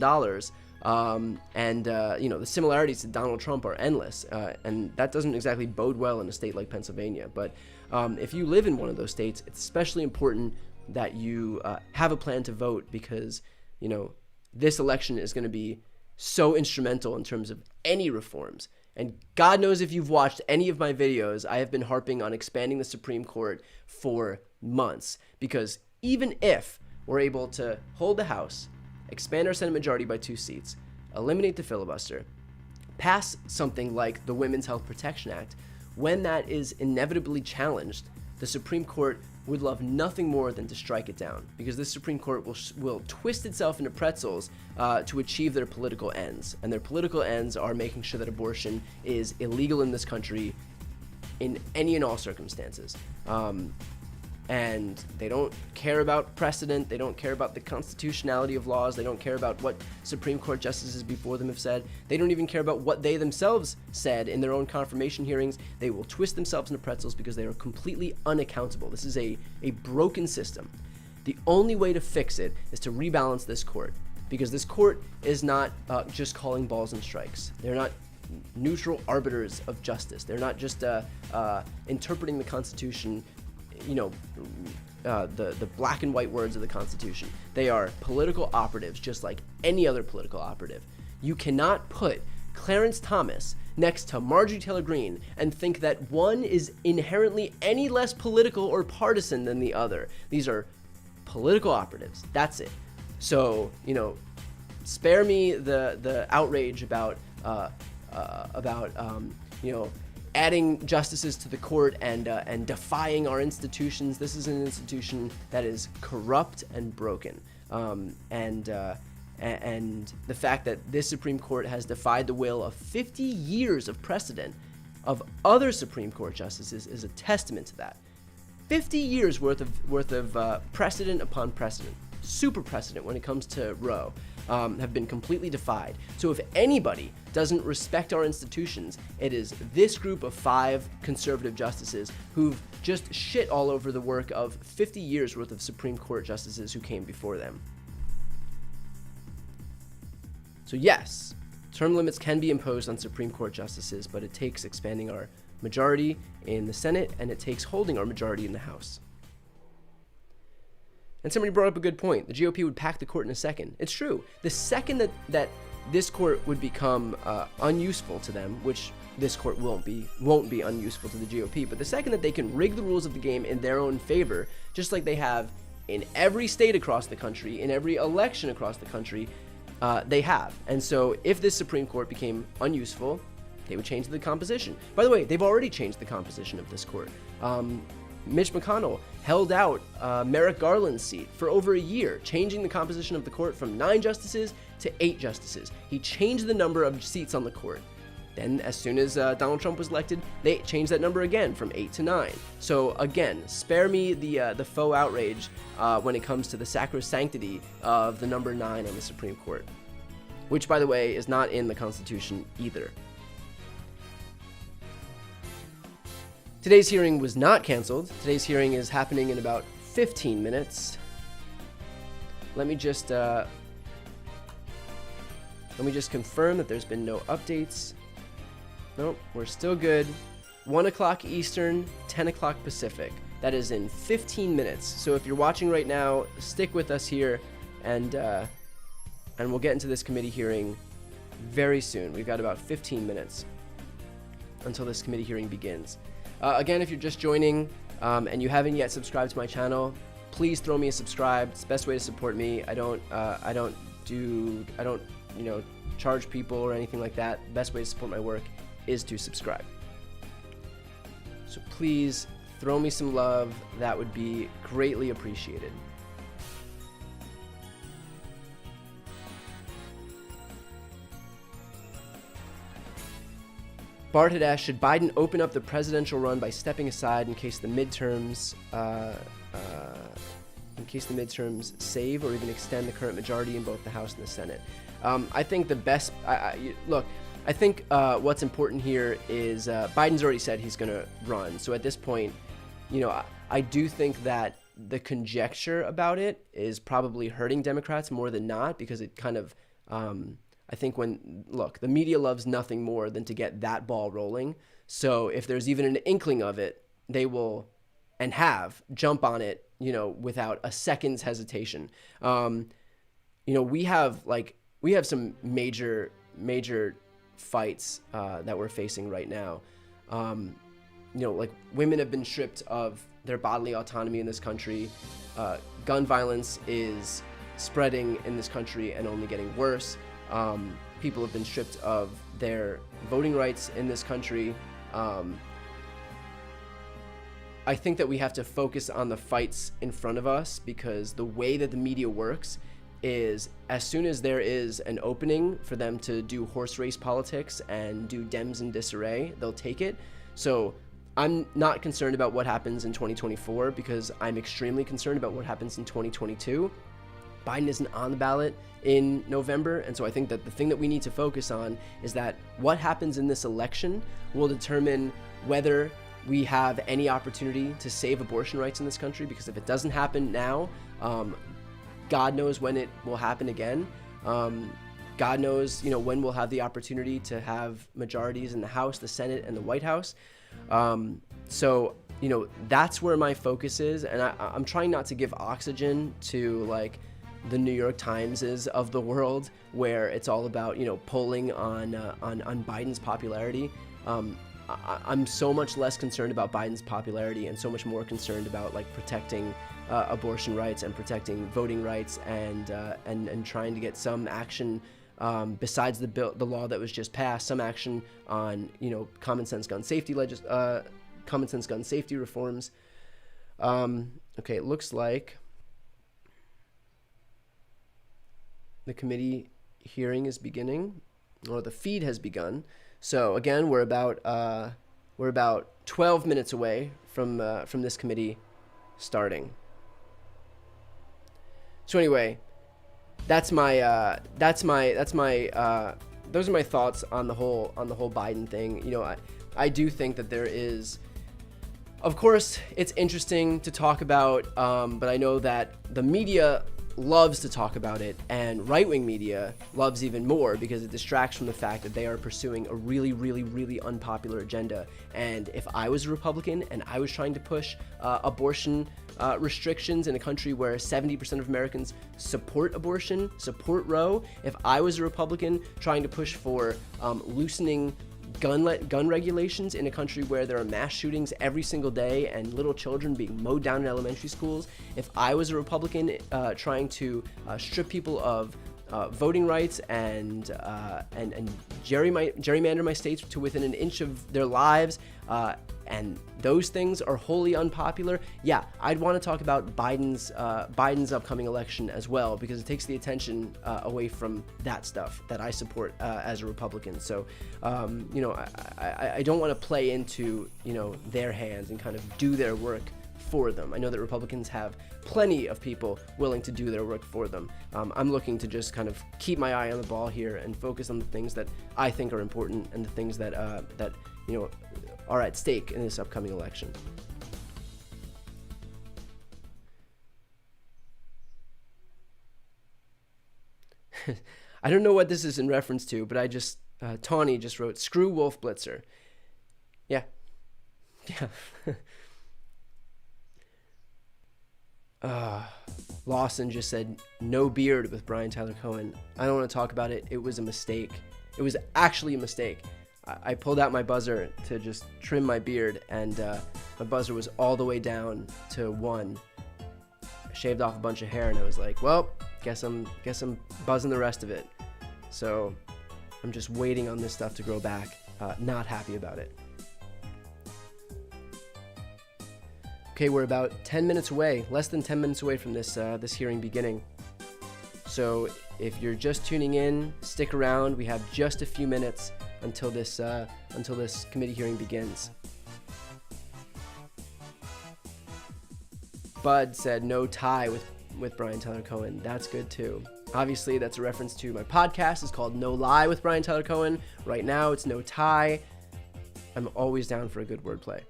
You know, the similarities to Donald Trump are endless. And that doesn't exactly bode well in a state like Pennsylvania. But if you live in one of those states, it's especially important that you have a plan to vote, because, you know, this election is going to be so instrumental in terms of any reforms. And God knows if you've watched any of my videos, I have been harping on expanding the Supreme Court for months, because even if we're able to hold the House, expand our Senate majority by 2 seats, eliminate the filibuster, pass something like the Women's Health Protection Act, when that is inevitably challenged, the Supreme Court would love nothing more than to strike it down, because this Supreme Court will twist itself into pretzels to achieve their political ends. And their political ends are making sure that abortion is illegal in this country in any and all circumstances. And they don't care about precedent. They don't care about the constitutionality of laws. They don't care about what Supreme Court justices before them have said. They don't even care about what they themselves said in their own confirmation hearings. They will twist themselves into pretzels because they are completely unaccountable. This is a broken system. The only way to fix it is to rebalance this court, because this court is not just calling balls and strikes. They're not neutral arbiters of justice. They're not just interpreting the Constitution, you know, the black and white words of the Constitution. They are political operatives, just like any other political operative. You cannot put Clarence Thomas next to Marjorie Taylor Greene and think that one is inherently any less political or partisan than the other. These are political operatives. That's it. So, you know, spare me the outrage about you know, adding justices to the court and defying our institutions. This is an institution that is corrupt and broken. And the fact that this Supreme Court has defied the will of 50 years of precedent of other Supreme Court justices is a testament to that. 50 years worth of precedent upon precedent, super precedent when it comes to Roe, have been completely defied. So if anybody doesn't respect our institutions, it is this group of 5 conservative justices who've just shit all over the work of 50 years worth of Supreme Court justices who came before them. So yes, term limits can be imposed on Supreme Court justices, but it takes expanding our majority in the Senate, and it takes holding our majority in the House. And somebody brought up a good point. The GOP would pack the court in a second. It's true. The second that this court would become unuseful to them, which this court won't be unuseful to the GOP, but the second that they can rig the rules of the game in their own favor, just like they have in every state across the country, in every election across the country, they have. And so if this Supreme Court became unuseful, they would change the composition. By the way, they've already changed the composition of this court. Mitch McConnell held out Merrick Garland's seat for over a year, changing the composition of the court from 9 justices to 8 justices. He changed the number of seats on the court. Then, as soon as Donald Trump was elected, they changed that number again from 8 to 9. So again, spare me the faux outrage when it comes to the sacrosanctity of the number 9 on the Supreme Court, which, by the way, is not in the Constitution either. Today's hearing was not canceled. Today's hearing is happening in about 15 minutes. Let me just confirm that there's been no updates. Nope, we're still good. 1 o'clock Eastern, 10 o'clock Pacific. That is in 15 minutes. So if you're watching right now, stick with us here, and we'll get into this committee hearing very soon. We've got about 15 minutes until this committee hearing begins. Again, if you're just joining and you haven't yet subscribed to my channel, please throw me a subscribe. It's the best way to support me. I don't charge people or anything like that. The best way to support my work is to subscribe. So please throw me some love. That would be greatly appreciated. Bart had asked, should Biden open up the presidential run by stepping aside in case the midterms save or even extend the current majority in both the House and the Senate? I think the best I think what's important here is Biden's already said he's going to run. So at this point, I do think that the conjecture about it is probably hurting Democrats more than not, because it kind of I think the media loves nothing more than to get that ball rolling. So if there's even an inkling of it, they will and jump on it, without a second's hesitation. We have some major fights that we're facing right now. Women have been stripped of their bodily autonomy in this country. Gun violence is spreading in this country and only getting worse. People have been stripped of their voting rights in this country. I think that we have to focus on the fights in front of us, because the way that the media works is as soon as there is an opening for them to do horse race politics and do Dems in disarray, they'll take it. So I'm not concerned about what happens in 2024, because I'm extremely concerned about what happens in 2022. Biden isn't on the ballot in November, and so I think that the thing that we need to focus on is that what happens in this election will determine whether we have any opportunity to save abortion rights in this country, because if it doesn't happen now, God knows when it will happen again. God knows, when we'll have the opportunity to have majorities in the House, the Senate, and the White House. So that's where my focus is, and I'm trying not to give oxygen to the New York Timeses of the world, where it's all about polling on Biden's popularity. I'm so much less concerned about Biden's popularity and so much more concerned about protecting abortion rights and protecting voting rights and trying to get some action besides the law that was just passed, some action on common sense gun safety reforms. Okay, it looks like the committee hearing is beginning, or the feed has begun. So again, we're about 12 minutes away from this committee starting. So anyway, those are my thoughts on the whole Biden thing. I do think that there is, of course, it's interesting to talk about, but I know that the media loves to talk about it, and right-wing media loves even more, because it distracts from the fact that they are pursuing a really, really, really unpopular agenda. And if I was a Republican and I was trying to push abortion restrictions in a country where 70% of Americans support abortion, support Roe, if I was a Republican trying to push for loosening gun regulations in a country where there are mass shootings every single day and little children being mowed down in elementary schools, if I was a Republican trying to strip people of voting rights and gerrymander my states to within an inch of their lives, and those things are wholly unpopular, yeah, I'd want to talk about Biden's upcoming election as well, because it takes the attention away from that stuff that I support as a Republican. So, I don't want to play into their hands and kind of do their work for them. I know that Republicans have plenty of people willing to do their work for them. I'm looking to just kind of keep my eye on the ball here and focus on the things that I think are important and the things that are at stake in this upcoming election. I don't know what this is in reference to, but I just Tawny just wrote, "Screw Wolf Blitzer." Yeah. Lawson just said, "No beard with Brian Tyler Cohen." I don't want to talk about it. It was a mistake. It was actually a mistake. I pulled out my buzzer to just trim my beard, and my buzzer was all the way down to 1. I shaved off a bunch of hair, and I was like, well, guess I'm buzzing the rest of it. So I'm just waiting on this stuff to grow back. Not happy about it. Okay, we're about 10 minutes away, less than 10 minutes away from this hearing beginning. So if you're just tuning in, stick around. We have just a few minutes until this committee hearing begins. Bud said no tie with Brian Tyler Cohen. That's good too. Obviously, that's a reference to my podcast. It's called No Lie with Brian Tyler Cohen. Right now, it's no tie. I'm always down for a good wordplay.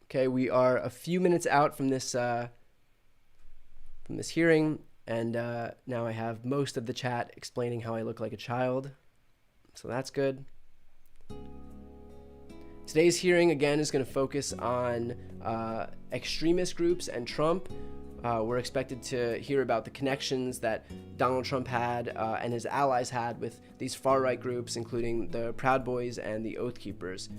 Okay, we are a few minutes out from this hearing, and now I have most of the chat explaining how I look like a child, so that's good. Today's hearing, again, is going to focus on extremist groups and Trump. We're expected to hear about the connections that Donald Trump had and his allies had with these far-right groups, including the Proud Boys and the Oath Keepers.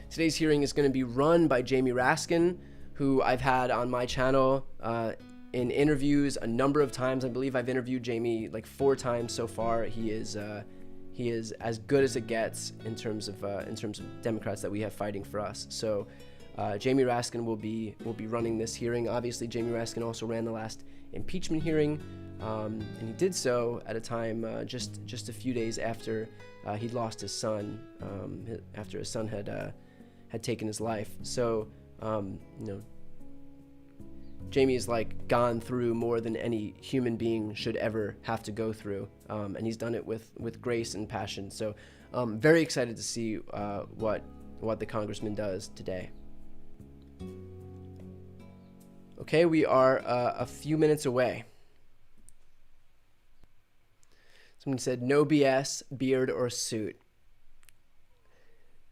Today's hearing is going to be run by Jamie Raskin, who I've had on my channel in interviews a number of times. I believe I've interviewed Jamie like 4 times so far. He is as good as it gets in terms of Democrats that we have fighting for us. So Jamie Raskin will be running this hearing. Obviously, Jamie Raskin also ran the last impeachment hearing, and he did so at a time just a few days after he'd lost his son, after his son had taken his life. So, Jamie has like gone through more than any human being should ever have to go through, and he's done it with grace and passion. So, very excited to see what the congressman does today. Okay, we are a few minutes away. Someone said, no BS, beard or suit.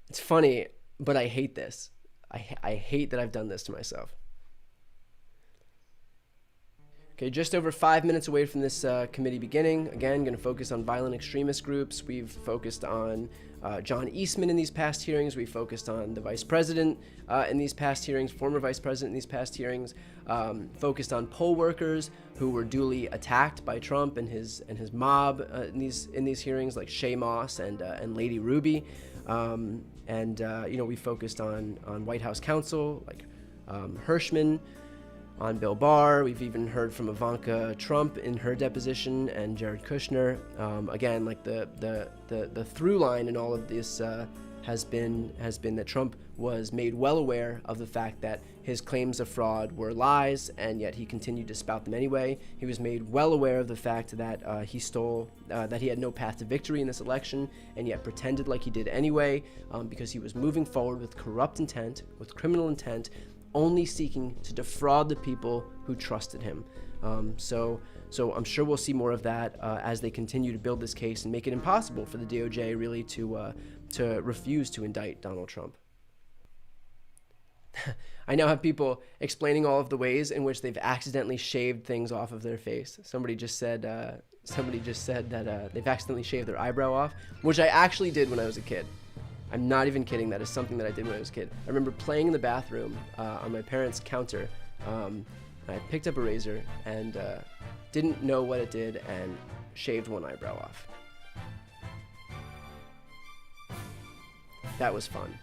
It's funny, but I hate this. I hate that I've done this to myself. Okay, just over 5 minutes away from this committee beginning. Again, going to focus on violent extremist groups. We've focused on John Eastman in these past hearings. We focused on the vice president in these past hearings, former vice president in these past hearings. Focused on poll workers who were duly attacked by Trump and his mob in these hearings, like Shay Moss and Lady Ruby. We focused on White House counsel like Hirschman, on Bill Barr. We've even heard from Ivanka Trump in her deposition and Jared Kushner. Again, like the through line in all of this has been that Trump was made well aware of the fact that his claims of fraud were lies, and yet he continued to spout them anyway. He was made well aware of the fact that that he had no path to victory in this election, and yet pretended like he did anyway, because he was moving forward with corrupt intent, with criminal intent, only seeking to defraud the people who trusted him. So I'm sure we'll see more of that as they continue to build this case and make it impossible for the DOJ really to refuse to indict Donald Trump. I now have people explaining all of the ways in which they've accidentally shaved things off of their face. Somebody just said that they've accidentally shaved their eyebrow off, which I actually did when I was a kid. I'm not even kidding. That is something that I did when I was a kid. I remember playing in the bathroom on my parents' counter. I picked up a razor and didn't know what it did and shaved one eyebrow off. That was fun.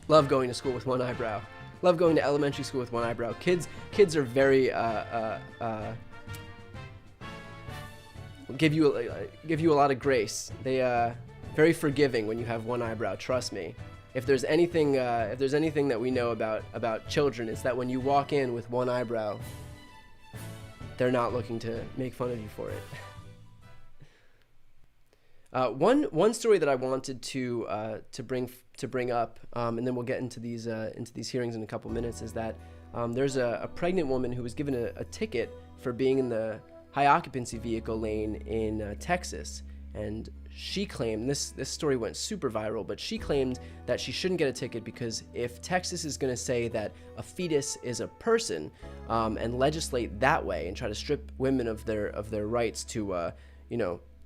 Love going to school with one eyebrow. Love going to elementary school with one eyebrow. Kids are very give you a lot of grace. They very forgiving when you have one eyebrow. Trust me. If there's anything that we know about children, it's that when you walk in with one eyebrow, they're not looking to make fun of you for it. One story that I wanted to bring up, and then we'll get into these hearings in a couple minutes, is that there's a pregnant woman who was given a ticket for being in the high occupancy vehicle lane in Texas, and she claimed, this story went super viral, but she claimed that she shouldn't get a ticket because if Texas is going to say that a fetus is a person and legislate that way and try to strip women of their rights to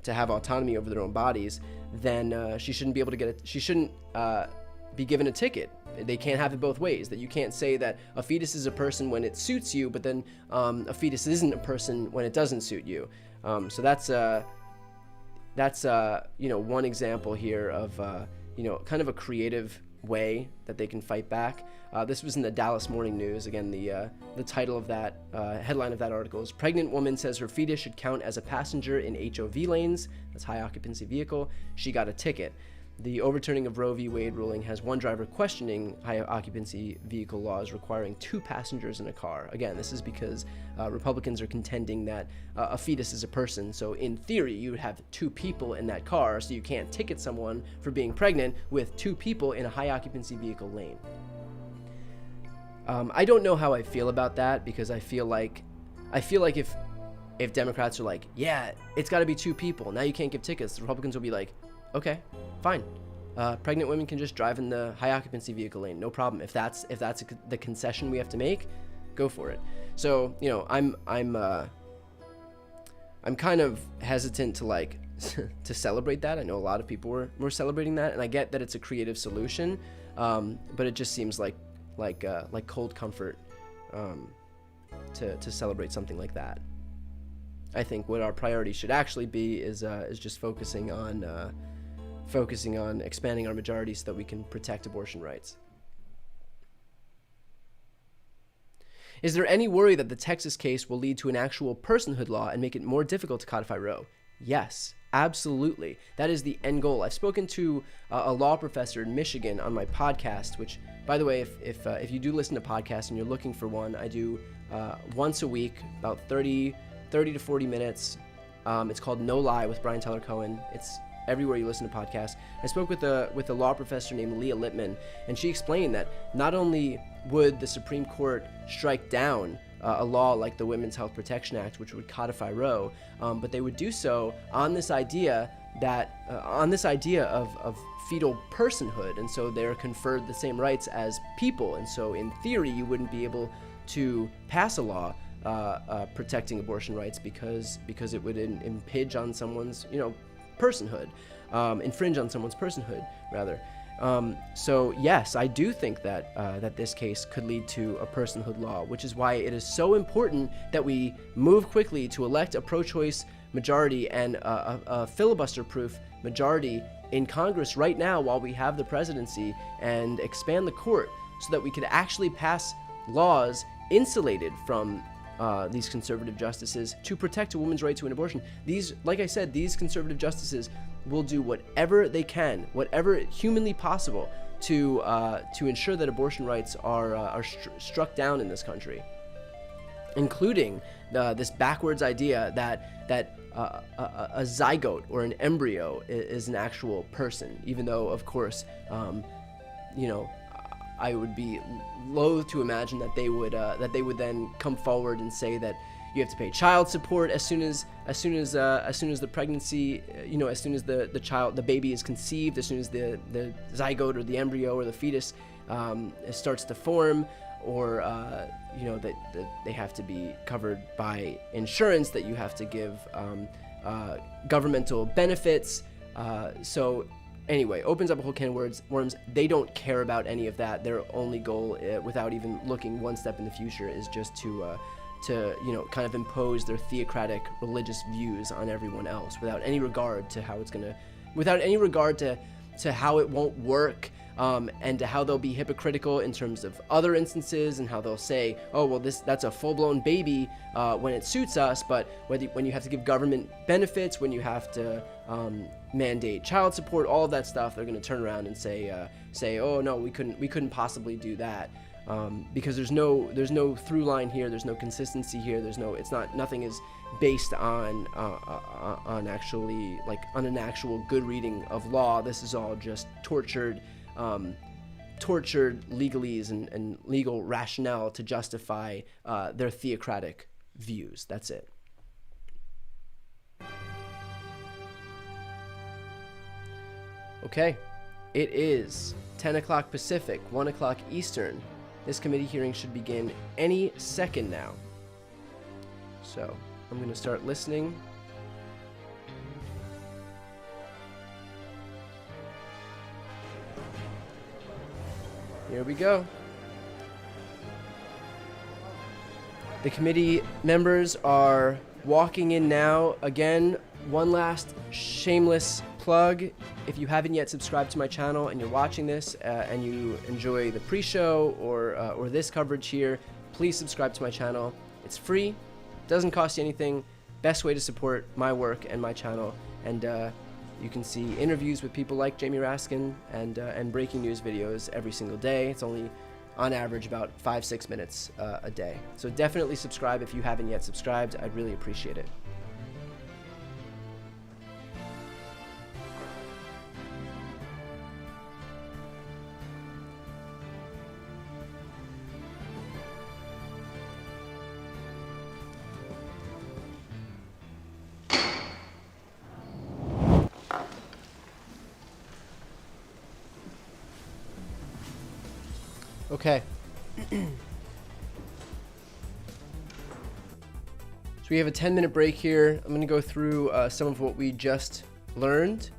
to have autonomy over their own bodies, then she shouldn't be able to get it. She shouldn't be given a ticket. They can't have it both ways. That you can't say that a fetus is a person when it suits you, but then a fetus isn't a person when it doesn't suit you. So that's one example here of kind of a creative way that they can fight back. This was in the Dallas Morning News. Again, the title of that headline of that article is "Pregnant Woman Says Her Fetus Should Count as a Passenger in HOV Lanes." That's high occupancy vehicle. She got a ticket. The overturning of Roe v. Wade ruling has one driver questioning high occupancy vehicle laws requiring 2 passengers in a car. Again, this is because Republicans are contending that a fetus is a person. So in theory, you would have 2 people in that car, so you can't ticket someone for being pregnant with 2 people in a high occupancy vehicle lane. I don't know how I feel about that, because I feel like if Democrats are like, yeah, it's got to be 2 people, now you can't give tickets, the Republicans will be like, okay, fine. Pregnant women can just drive in the high occupancy vehicle lane, no problem. If that's the concession we have to make, go for it. So I'm kind of hesitant to to celebrate that. I know a lot of people were celebrating that, and I get that it's a creative solution, but it just seems like cold comfort to celebrate something like that. I think what our priority should actually be is just focusing on expanding our majority so that we can protect abortion rights. Is there any worry that the Texas case will lead to an actual personhood law and make it more difficult to codify Roe? Yes, absolutely. That is the end goal. I've spoken to a law professor in Michigan on my podcast, which, by the way, if you do listen to podcasts and you're looking for one, I do once a week, about 30 to 40 minutes. It's called No Lie with Tyler Cohen. It's everywhere you listen to podcasts. I spoke with a law professor named Leah Lippman, and she explained that not only would the Supreme Court strike down a law like the Women's Health Protection Act, which would codify Roe, but they would do so on this idea of fetal personhood, and so they're conferred the same rights as people, and so in theory you wouldn't be able to pass a law protecting abortion rights because it would impinge on someone's personhood, infringe on someone's personhood rather. So yes, I do think that this case could lead to a personhood law, which is why it is so important that we move quickly to elect a pro-choice majority and a filibuster-proof majority in Congress right now while we have the presidency, and expand the court so that we could actually pass laws insulated from these conservative justices to protect a woman's right to an abortion. Like I said, these conservative justices will do whatever they can, whatever humanly possible, to ensure that abortion rights are struck down in this country, including this backwards idea that a zygote or an embryo is an actual person, even though, of course, I would be loath to imagine that they would then come forward and say that you have to pay child support as soon as the pregnancy, as soon as the baby is conceived, as soon as the zygote or the embryo or the fetus starts to form, or that they have to be covered by insurance, that you have to give governmental benefits. So anyway, opens up a whole can of worms. They don't care about any of that. Their only goal, without even looking one step in the future, is just to kind of impose their theocratic religious views on everyone else, without any regard to how how it won't work, and to how they'll be hypocritical in terms of other instances, and how they'll say, oh, well, that's a full-blown baby when it suits us, but when you have to give government benefits, when you have to mandate child support, all of that stuff, they're going to turn around and say, oh no, we couldn't possibly do that, because there's no through line here, there's no consistency here, nothing is based on actually on an actual good reading of law. This is all just tortured legalese and legal rationale to justify their theocratic views. That's it. Okay, it is 10 o'clock Pacific, 1 o'clock Eastern. This committee hearing should begin any second now. So I'm going to start listening. Here we go. The committee members are walking in now. Again, one last shameless plug. If you haven't yet subscribed to my channel and you're watching this and you enjoy the pre-show or this coverage here, please subscribe to my channel. It's free, doesn't cost you anything. Best way to support my work and my channel. And you can see interviews with people like Jamie Raskin and breaking news videos every single day. It's only on average about 5-6 minutes a day. So definitely subscribe if you haven't yet subscribed. I'd really appreciate it. Okay. So we have a 10-minute break here. I'm going to go through some of what we just learned.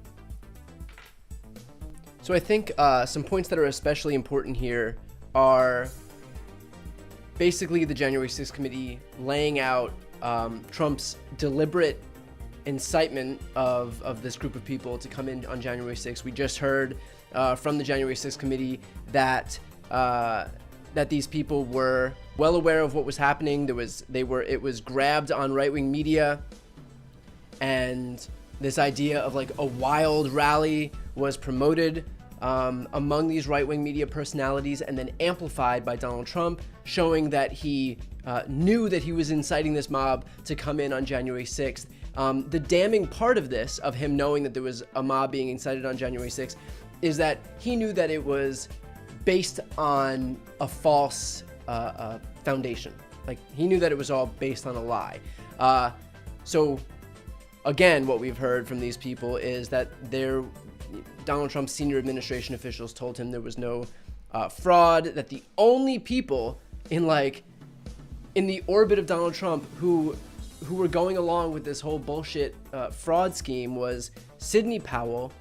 So I think some points that are especially important here are basically the January 6th committee laying out Trump's deliberate incitement of this group of people to come in on January 6th. We just heard from the January 6th committee that these people were well aware of what was happening. It was grabbed on right-wing media, and this idea of like a wild rally was promoted among these right-wing media personalities and then amplified by Donald Trump, showing that he knew that he was inciting this mob to come in on January 6th. The damning part of this, of him knowing that there was a mob being incited on January 6th, is that he knew that it was based on a false foundation. Like, he knew that it was all based on a lie. So again, what we've heard from these people is that Donald Trump's senior administration officials told him there was no fraud, that the only people in the orbit of Donald Trump who were going along with this whole bullshit fraud scheme was Sidney Powell,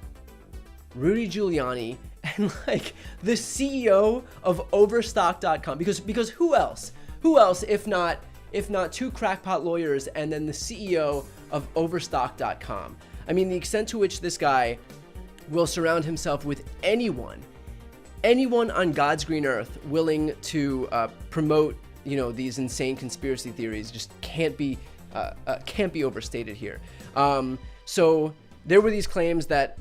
Rudy Giuliani, and the CEO of Overstock.com, because who else if not two crackpot lawyers and then the CEO of Overstock.com. I mean, the extent to which this guy will surround himself with anyone on God's green earth willing to promote these insane conspiracy theories just can't be overstated here. So there were these claims that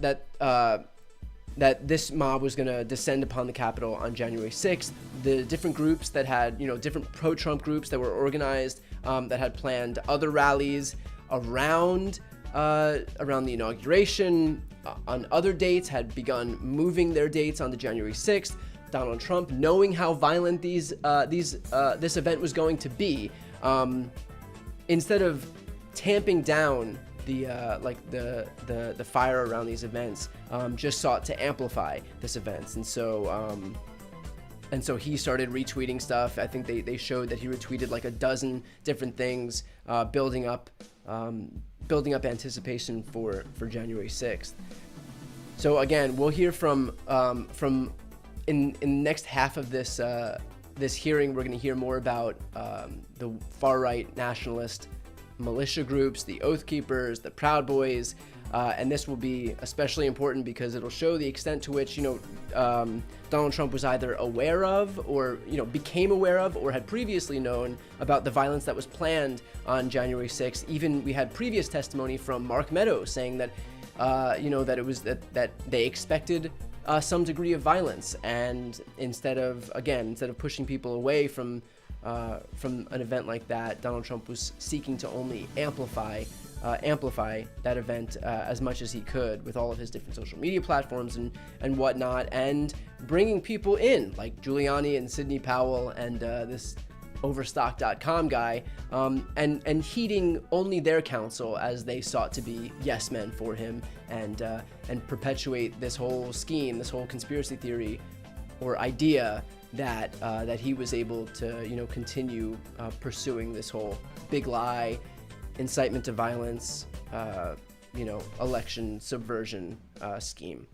this mob was going to descend upon the Capitol on January 6th. The different groups that had, different pro-Trump groups that were organized, that had planned other rallies around the inauguration, on other dates, had begun moving their dates onto January 6th. Donald Trump, knowing how violent this event was going to be, instead of tamping down the fire around these events, just sought to amplify this event. And so he started retweeting stuff. I think they showed that he retweeted like a dozen different things, building up anticipation for January 6th. So again, we'll hear from in the next half of this hearing. We're going to hear more about the far right nationalist militia groups, the Oath Keepers, the Proud Boys, and this will be especially important because it'll show the extent to which Donald Trump was either aware of, or became aware of, or had previously known about the violence that was planned on January 6th. Even we had previous testimony from Mark Meadows saying that that it was that they expected some degree of violence, and instead of pushing people away from an event like that, Donald Trump was seeking to only amplify that event as much as he could with all of his different social media platforms and whatnot, and bringing people in like Giuliani and Sidney Powell and this Overstock.com guy, and heeding only their counsel as they sought to be yes men for him and perpetuate this whole scheme, this whole conspiracy theory or idea that he was able to continue pursuing this whole big lie, incitement to violence, election subversion scheme.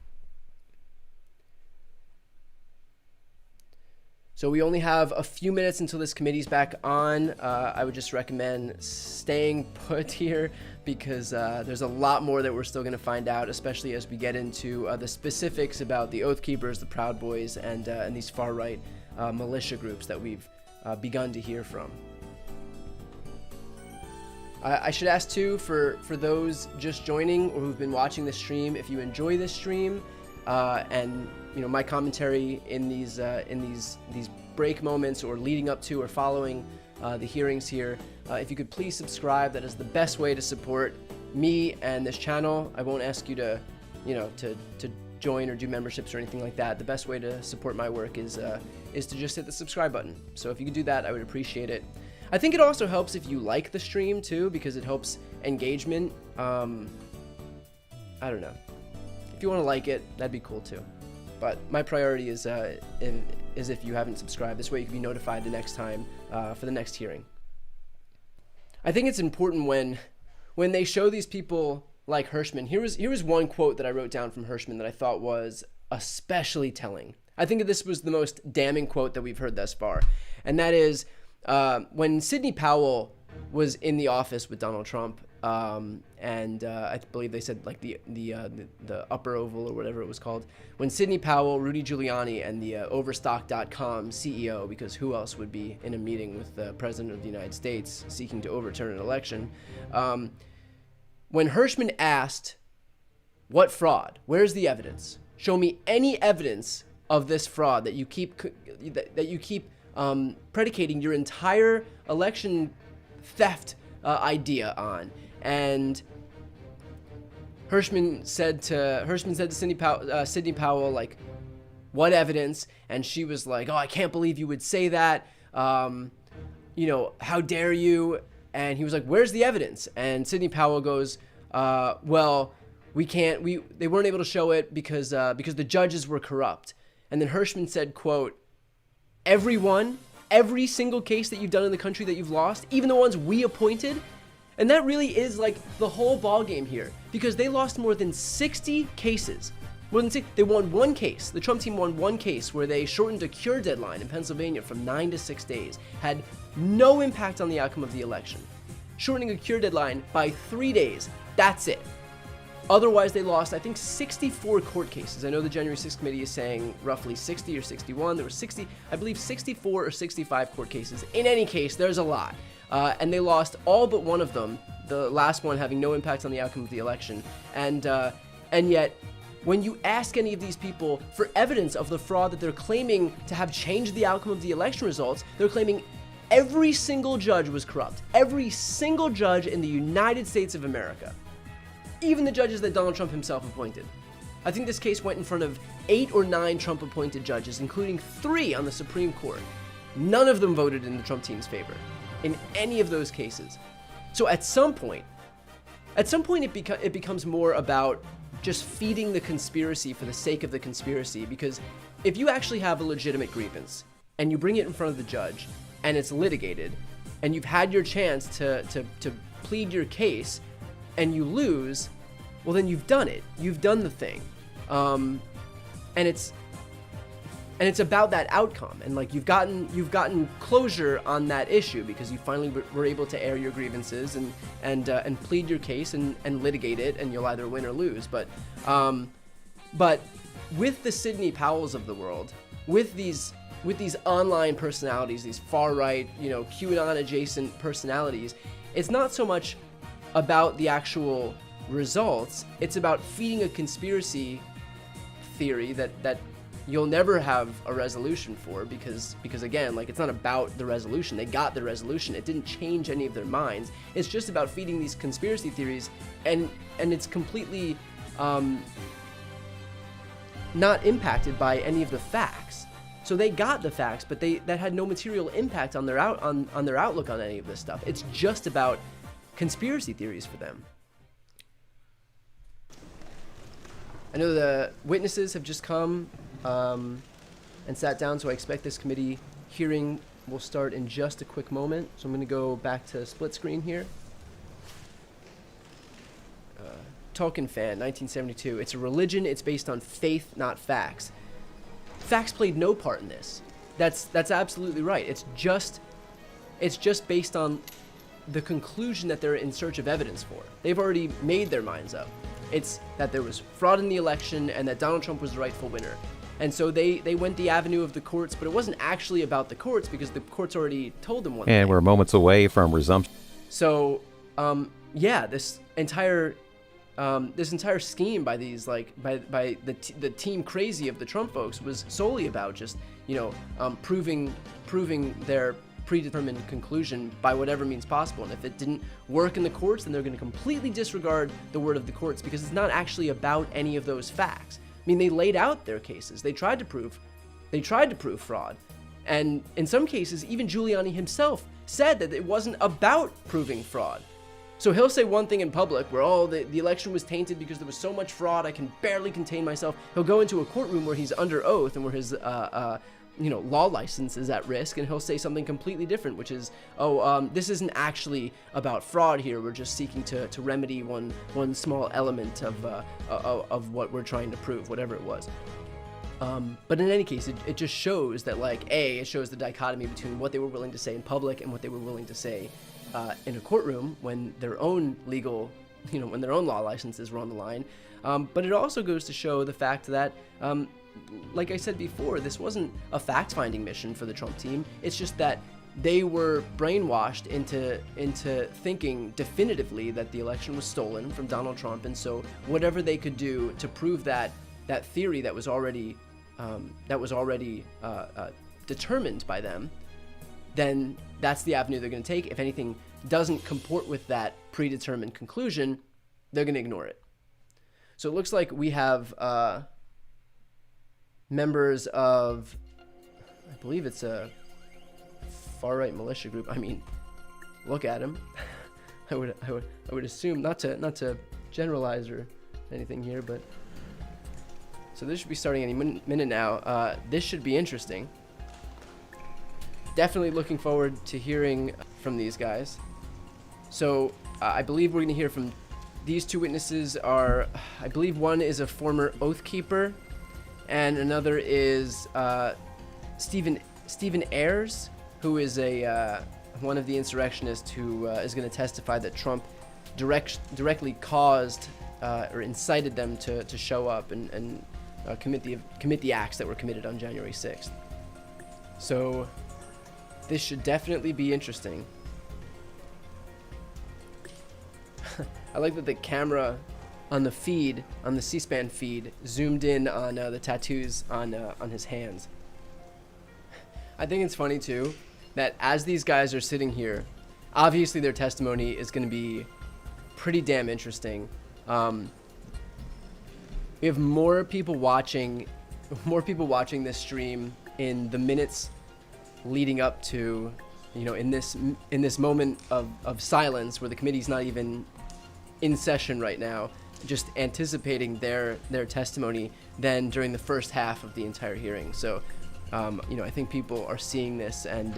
So we only have a few minutes until this committee's back on. I would just recommend staying put here because there's a lot more that we're still going to find out, especially as we get into the specifics about the Oath Keepers, the Proud Boys, and these far-right militia groups that we've begun to hear from. I should ask too, for those just joining or who've been watching this stream, if you enjoy this stream and my commentary in these break moments or leading up to or following the hearings here, if you could please subscribe. That is the best way to support me and this channel. I won't ask you to join or do memberships or anything like that. The best way to support my work is to just hit the subscribe button. So if you could do that, I would appreciate it. I think it also helps if you like the stream too, because it helps engagement. I don't know. If you want to like it, that'd be cool too. But my priority is if you haven't subscribed. This way you can be notified the next time for the next hearing. I think it's important when they show these people like Hirschman. Here was one quote that I wrote down from Hirschman that I thought was especially telling. I think that this was the most damning quote that we've heard thus far, and that is when Sidney Powell was in the office with Donald Trump, and I believe they said like the upper oval or whatever it was called. When Sidney Powell, Rudy Giuliani, and the Overstock.com CEO, because who else would be in a meeting with the President of the United States seeking to overturn an election? When Hirschman asked, "What fraud? Where's the evidence? Show me any evidence of this fraud that you keep predicating your entire election theft idea on." And Hirschman said to Sidney Powell, like, "What evidence?" And she was like, "Oh, I can't believe you would say that. How dare you?" And he was like, "Where's the evidence?" And Sidney Powell goes, "Well, they weren't able to show it because the judges were corrupt." And then Hirschman said, quote, every single case that you've done in the country that you've lost, even the ones we appointed." And that really is like the whole ball game here, because they lost more than 60 cases. They won one case. The Trump team won one case where they shortened a cure deadline in Pennsylvania from 9 to 6 days. Had no impact on the outcome of the election. Shortening a cure deadline by 3 days. That's it. Otherwise, they lost, I think, 64 court cases. I know the January 6th committee is saying roughly 60 or 61. There were 64 or 65 court cases. In any case, there's a lot. And they lost all but one of them, the last one having no impact on the outcome of the election. And yet, when you ask any of these people for evidence of the fraud that they're claiming to have changed the outcome of the election results, they're claiming every single judge was corrupt. Every single judge in the United States of America. Even the judges that Donald Trump himself appointed. I think this case went in front of 8 or 9 Trump-appointed judges, including 3 on the Supreme Court. None of them voted in the Trump team's favor in any of those cases. So at some point it becomes more about just feeding the conspiracy for the sake of the conspiracy, because if you actually have a legitimate grievance and you bring it in front of the judge and it's litigated and you've had your chance to plead your case and you lose, well, then you've done it. You've done the thing. And it's about that outcome, and like you've gotten closure on that issue because you finally were able to air your grievances and plead your case and litigate it, and you'll either win or lose. But with the Sidney Powells of the world, with these online personalities, these far right, QAnon adjacent personalities, it's not so much about the actual results. It's about feeding a conspiracy theory that you'll never have a resolution for, because again, like, it's not about the resolution. They got the resolution. It didn't change any of their minds. It's just about feeding these conspiracy theories, and it's completely not impacted by any of the facts. So they got the facts, but that had no material impact on their outlook on any of this stuff. It's just about conspiracy theories for them. I know the witnesses have just come and sat down, so I expect this committee hearing will start in just a quick moment. So I'm going to go back to split screen here. Tolkien fan, 1972. It's a religion. It's based on faith, not facts. Facts played no part in this. That's absolutely right. It's just based on the conclusion that they're in search of evidence for. They've already made their minds up. It's that there was fraud in the election and that Donald Trump was the rightful winner. And so they went the avenue of the courts, but it wasn't actually about the courts because the courts already told them one thing. And we're moments away from resumption. So, this entire scheme by these by the team crazy of the Trump folks was solely about just proving their predetermined conclusion by whatever means possible. And if it didn't work in the courts, then they're going to completely disregard the word of the courts because it's not actually about any of those facts. I mean, they laid out their cases. They tried to prove fraud. And in some cases, even Giuliani himself said that it wasn't about proving fraud. So he'll say one thing in public where, the election was tainted because there was so much fraud, I can barely contain myself. He'll go into a courtroom where he's under oath and where his law license is at risk, and he'll say something completely different, which is, this isn't actually about fraud here. We're just seeking to remedy one small element of what we're trying to prove, whatever it was. But in any case, it just shows that, it shows the dichotomy between what they were willing to say in public and what they were willing to say in a courtroom when their own legal, when their own law licenses were on the line. But it also goes to show the fact that, like I said before, this wasn't a fact-finding mission for the Trump team. It's just that they were brainwashed into thinking definitively that the election was stolen from Donald Trump, and so whatever they could do to prove that theory that was already determined by them, then that's the avenue they're going to take. If anything doesn't comport with that predetermined conclusion, they're going to ignore it. So it looks like we have members of, I believe it's a far-right militia group. I mean, look at him. I would assume, not to generalize or anything here, but so this should be starting any minute now. This should be interesting. Definitely looking forward to hearing from these guys. So I believe we're going to hear from these two witnesses. I believe one is a former Oath Keeper, and another is Stephen Ayers, who is one of the insurrectionists who is going to testify that Trump directly caused or incited them to show up and commit the acts that were committed on January 6th. So this should definitely be interesting. I like that the camera on the feed, on the C-SPAN feed, zoomed in on the tattoos on his hands. I think it's funny too that as these guys are sitting here, obviously their testimony is going to be pretty damn interesting. We have more people watching this stream in the minutes leading up to, in this moment of silence where the committee's not even in session right now, just anticipating their testimony than during the first half of the entire hearing. So, I think people are seeing this and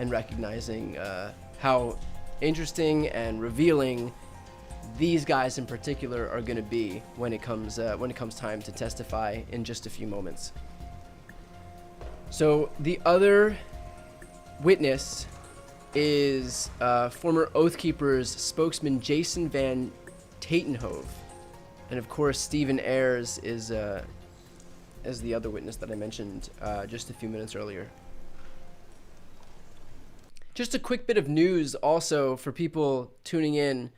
recognizing how interesting and revealing these guys in particular are going to be when it comes time to testify in just a few moments. So the other witness is former Oath Keepers spokesman Jason Van Tatenhove, and of course Stephen Ayers is as the other witness that I mentioned just a few minutes earlier. Just a quick bit of news also for people tuning in.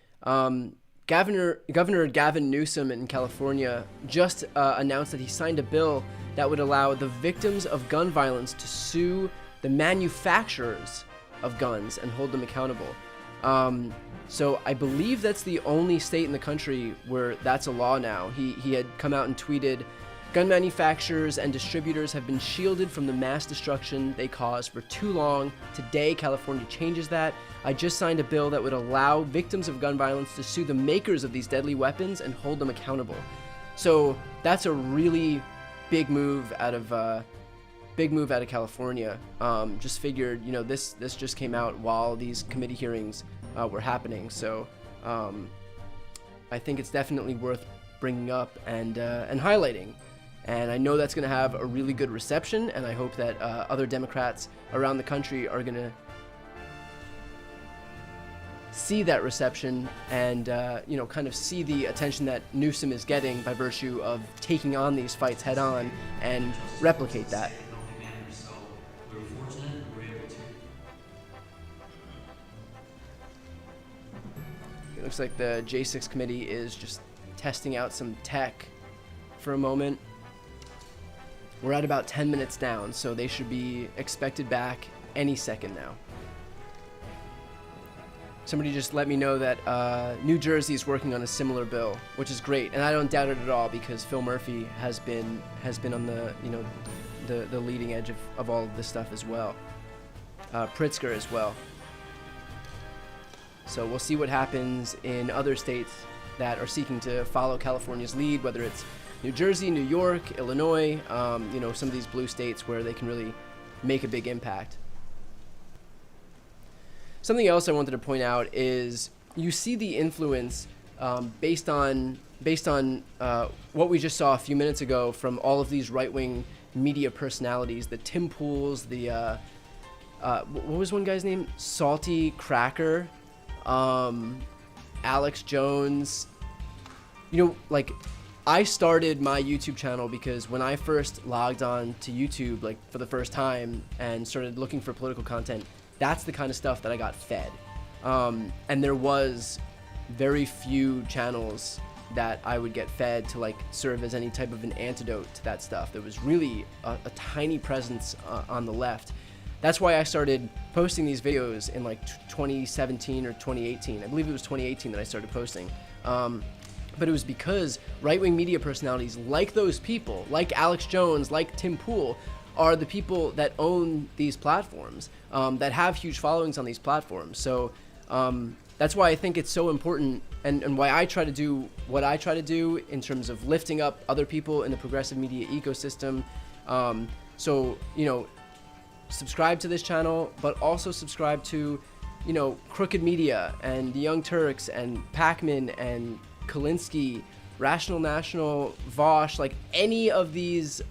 Governor Gavin Newsom in California just announced that he signed a bill that would allow the victims of gun violence to sue the manufacturers of guns and hold them accountable. So I believe that's the only state in the country where that's a law now. He had come out and tweeted, "Gun manufacturers and distributors have been shielded from the mass destruction they caused for too long. Today, California changes that. I just signed a bill that would allow victims of gun violence to sue the makers of these deadly weapons and hold them accountable." So that's a really big move out of California. Just figured, this just came out while these committee hearings were happening. So I think it's definitely worth bringing up and highlighting. And I know that's going to have a really good reception, and I hope that other Democrats around the country are going to see that reception and, kind of see the attention that Newsom is getting by virtue of taking on these fights head on and replicate that. It looks like the J6 committee is just testing out some tech for a moment. We're at about 10 minutes down, so they should be expected back any second now. Somebody just let me know that New Jersey is working on a similar bill, which is great, and I don't doubt it at all because Phil Murphy has been on the the leading edge of all of this stuff as well. Pritzker as well. So we'll see what happens in other states that are seeking to follow California's lead, whether it's New Jersey, New York, Illinois, some of these blue states where they can really make a big impact. Something else I wanted to point out is you see the influence based on what we just saw a few minutes ago from all of these right-wing media personalities, the Tim Pools, the what was one guy's name? Salty Cracker, Alex Jones. I started my YouTube channel because when I first logged on to YouTube, for the first time and started looking for political content, that's the kind of stuff that I got fed. And there was very few channels that I would get fed to serve as any type of an antidote to that stuff. There was really a tiny presence on the left. That's why I started posting these videos in 2017 or 2018. I believe it was 2018 that I started posting. But it was because right-wing media personalities like those people, like Alex Jones, like Tim Pool, are the people that own these platforms, that have huge followings on these platforms. So that's why I think it's so important and why I try to do what I try to do in terms of lifting up other people in the progressive media ecosystem. Subscribe to this channel, but also subscribe to, Crooked Media and the Young Turks and Pacman and Kalinsky, Rational National, Vosh, any of these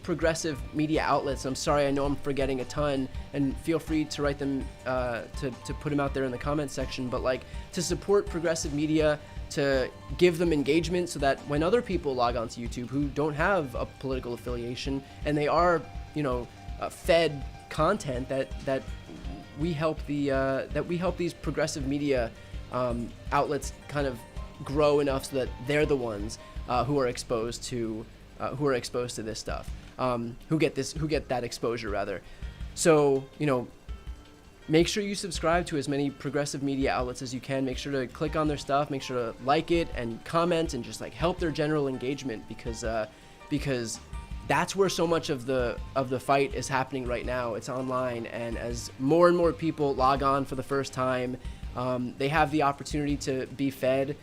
progressive media outlets. I'm sorry, I know I'm forgetting a ton, and feel free to write them, to put them out there in the comment section, but to support progressive media, to give them engagement so that when other people log onto YouTube who don't have a political affiliation and they are, fed content that we help these progressive media outlets kind of grow enough so that they're the ones who are exposed to this stuff, who get that exposure rather. So make sure you subscribe to as many progressive media outlets as you can. Make sure to click on their stuff. Make sure to like it and comment and just help their general engagement because that's where so much of the fight is happening right now. It's online, and as more and more people log on for the first time, they have the opportunity to be fed,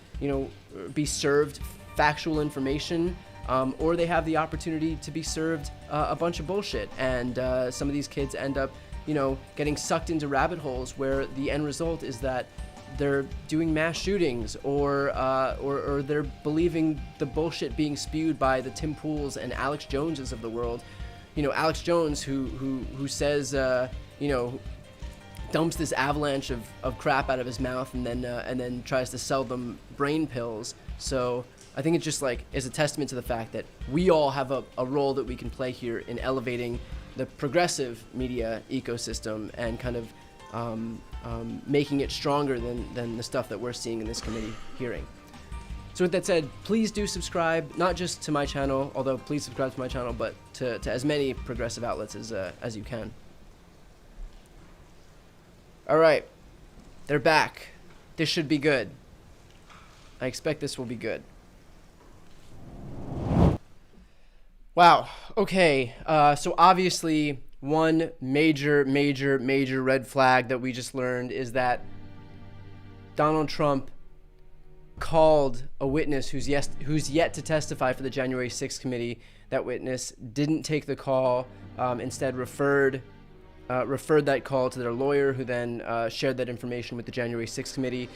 be served factual information, or they have the opportunity to be served a bunch of bullshit. And some of these kids end up, getting sucked into rabbit holes where the end result is that they're doing mass shootings or they're believing the bullshit being spewed by the Tim Pools and Alex Joneses of the world. Alex Jones who says, dumps this avalanche of crap out of his mouth and then tries to sell them brain pills. So I think it just is a testament to the fact that we all have a role that we can play here in elevating the progressive media ecosystem and kind of making it stronger than the stuff that we're seeing in this committee hearing. So with that said, please do subscribe, not just to my channel, although please subscribe to my channel, but to as many progressive outlets as you can. All right, they're back. This should be good. I expect this will be good. Wow. Okay. So obviously, one major red flag that we just learned is that Donald Trump called a witness who's yet to testify for the January 6th committee. That witness didn't take the call, instead referred that call to their lawyer, who then shared that information with the January 6th committee.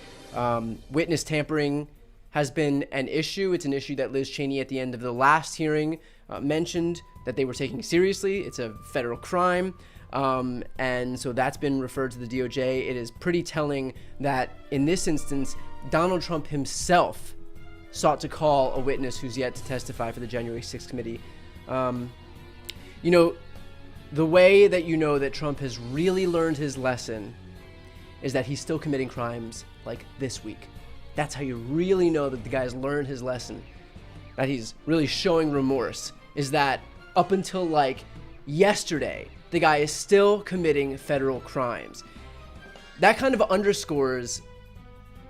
Witness tampering has been an issue. It's an issue that Liz Cheney at the end of the last hearing mentioned that they were taking seriously. It's a federal crime. And so that's been referred to the DOJ. It is pretty telling that in this instance, Donald Trump himself sought to call a witness who's yet to testify for the January 6th committee. You know, the way that you know that Trump has really learned his lesson is that he's still committing crimes like this week. That's how you really know that the guy's learned his lesson, that he's really showing remorse, is that up until like yesterday, the guy is still committing federal crimes. That kind of underscores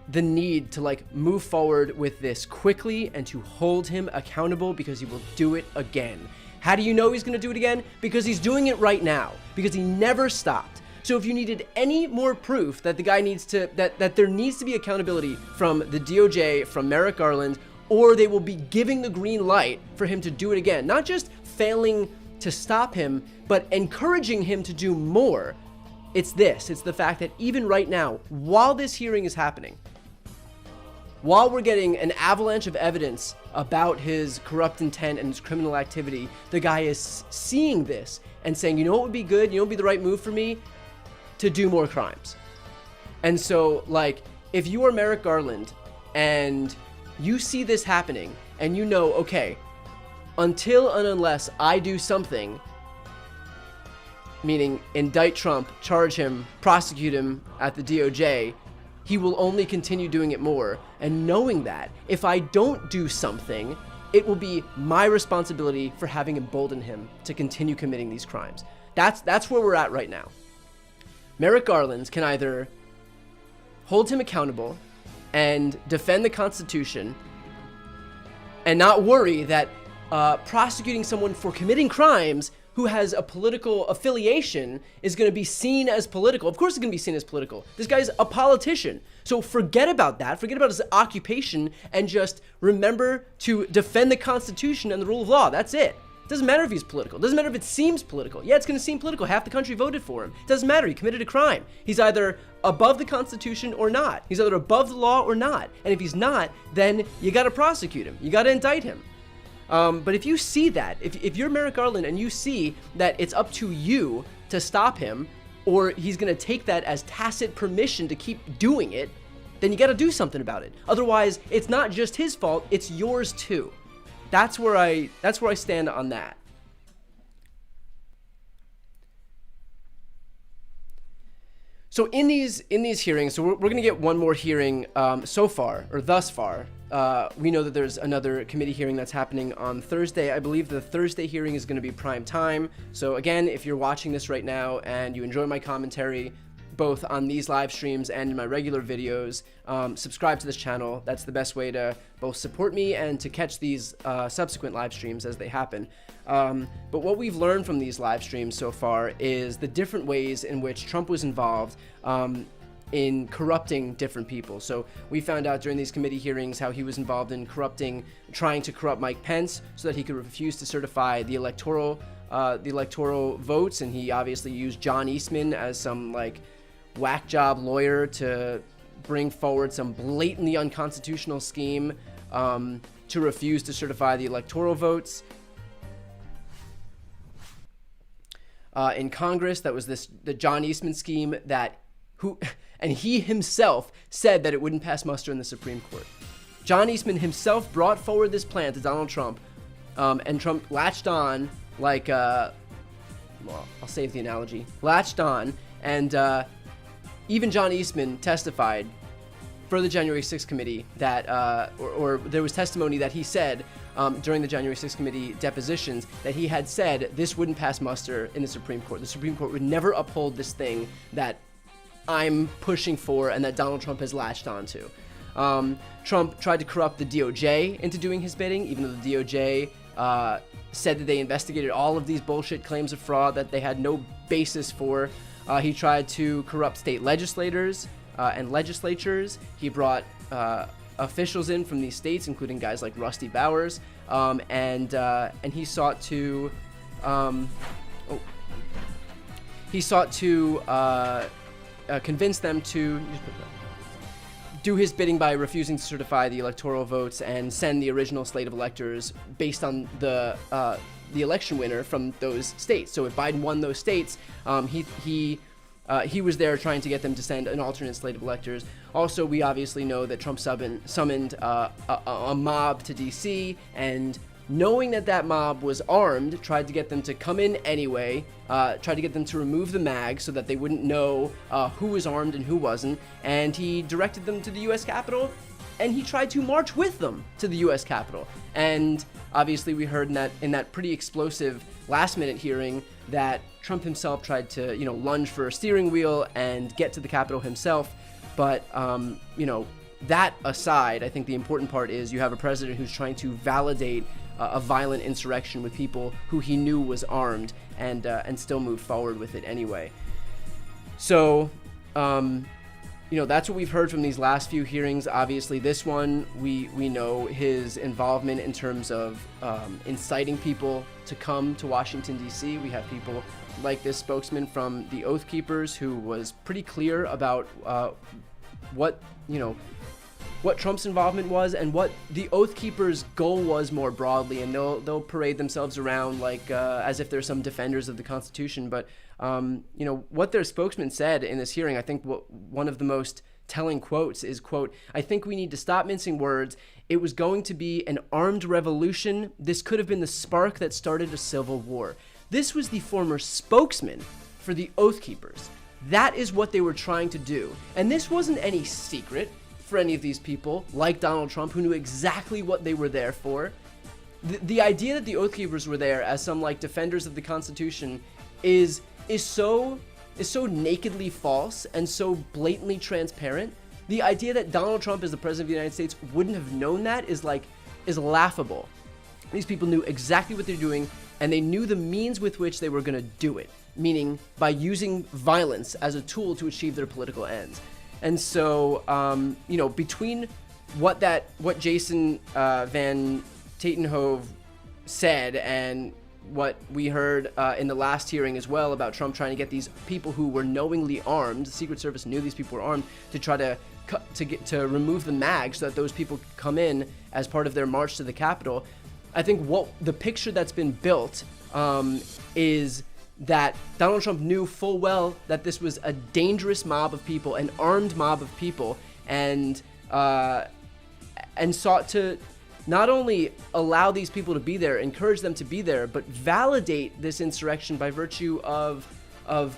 the need to like move forward with this quickly and to hold him accountable, because he will do it again. How do you know he's going to do it again? Because he's doing it right now, because he never stopped. So if you needed any more proof that the guy needs to, that there needs to be accountability from the DOJ, from Merrick Garland, or they will be giving the green light for him to do it again, not just failing to stop him, but encouraging him to do more. It's the fact that even right now, while this hearing is happening, while we're getting an avalanche of evidence about his corrupt intent and his criminal activity, the guy is seeing this and saying, you know what would be good? You know what would be the right move for me? To do more crimes. And so, like, if you are Merrick Garland and you see this happening and you know, okay, until and unless I do something, meaning indict Trump, charge him, prosecute him at the DOJ, he will only continue doing it more. And knowing that if I don't do something, it will be my responsibility for having emboldened him to continue committing these crimes. That's where we're at right now. Merrick Garland can either hold him accountable and defend the Constitution and not worry that prosecuting someone for committing crimes who has a political affiliation is going to be seen as political. Of course it's going to be seen as political. This guy's a politician. So forget about that. Forget about his occupation and just remember to defend the Constitution and the rule of law. That's it. It doesn't matter if he's political. It doesn't matter if it seems political. Yeah, it's going to seem political. Half the country voted for him. It doesn't matter. He committed a crime. He's either above the Constitution or not. He's either above the law or not. And if he's not, then you got to prosecute him. You got to indict him. But if you see that, if you're Merrick Garland and you see that it's up to you to stop him, or he's going to take that as tacit permission to keep doing it, then you got to do something about it. Otherwise, it's not just his fault, it's yours too. That's where I stand on that. So in these hearings, so we're going to get one more hearing so far, or thus far. We know that there's another committee hearing that's happening on Thursday. I believe the Thursday hearing is going to be prime time. So again, if you're watching this right now and you enjoy my commentary, both on these live streams and in my regular videos, subscribe to this channel. That's the best way to both support me and to catch these subsequent live streams as they happen. But what we've learned from these live streams so far is the different ways in which Trump was involved in corrupting different people. So we found out during these committee hearings how he was involved in trying to corrupt Mike Pence so that he could refuse to certify the electoral votes, and he obviously used John Eastman as some like whack job lawyer to bring forward some blatantly unconstitutional scheme to refuse to certify the electoral votes. In Congress, that was the John Eastman scheme and he himself said that it wouldn't pass muster in the Supreme Court. John Eastman himself brought forward this plan to Donald Trump, and Trump latched on like, well, I'll save the analogy, latched on, and even John Eastman testified for the January 6th committee that, or there was testimony that he said during the January 6th committee depositions that he had said this wouldn't pass muster in the Supreme Court. The Supreme Court would never uphold this thing that I'm pushing for and that Donald Trump has latched onto. Trump tried to corrupt the DOJ into doing his bidding, even though the DOJ said that they investigated all of these bullshit claims of fraud that they had no basis for. He tried to corrupt state legislators and legislatures. He brought officials in from these states, including guys like Rusty Bowers, and he sought to convince them to do his bidding by refusing to certify the electoral votes and send the original slate of electors based on the election winner from those states. So if Biden won those states, he was there trying to get them to send an alternate slate of electors. Also, we obviously know that Trump summoned a mob to D.C., and knowing that mob was armed, tried to get them to come in anyway, tried to get them to remove the mag so that they wouldn't know who was armed and who wasn't, and he directed them to the U.S. Capitol, and he tried to march with them to the U.S. Capitol. And obviously we heard in that pretty explosive last-minute hearing that Trump himself tried to, lunge for a steering wheel and get to the Capitol himself. But, that aside, I think the important part is you have a president who's trying to validate a violent insurrection with people who he knew was armed and still move forward with it anyway. So, that's what we've heard from these last few hearings. Obviously, this one, we know his involvement in terms of inciting people to come to Washington, D.C. We have people like this spokesman from the Oath Keepers who was pretty clear about what Trump's involvement was and what the Oath Keepers' goal was more broadly. And they'll parade themselves around like as if they're some defenders of the Constitution. But what their spokesman said in this hearing, I think one of the most telling quotes is, quote, "I think we need to stop mincing words. It was going to be an armed revolution. This could have been the spark that started a civil war." This was the former spokesman for the Oath Keepers. That is what they were trying to do. And this wasn't any secret for any of these people, like Donald Trump, who knew exactly what they were there for. The idea that the Oath Keepers were there as some like defenders of the Constitution is so nakedly false and so blatantly transparent. The idea that Donald Trump as the president of the United States wouldn't have known that is laughable. These people knew exactly what they're doing, and they knew the means with which they were going to do it, meaning by using violence as a tool to achieve their political ends. And so, between what Jason Van Tatenhove said and what we heard in the last hearing as well about Trump trying to get these people who were knowingly armed, the Secret Service knew these people were armed, to try to remove the mag so that those people could come in as part of their march to the Capitol. I think what the picture that's been built is that Donald Trump knew full well that this was a dangerous mob of people, an armed mob of people, and sought to not only allow these people to be there, encourage them to be there, but validate this insurrection by virtue of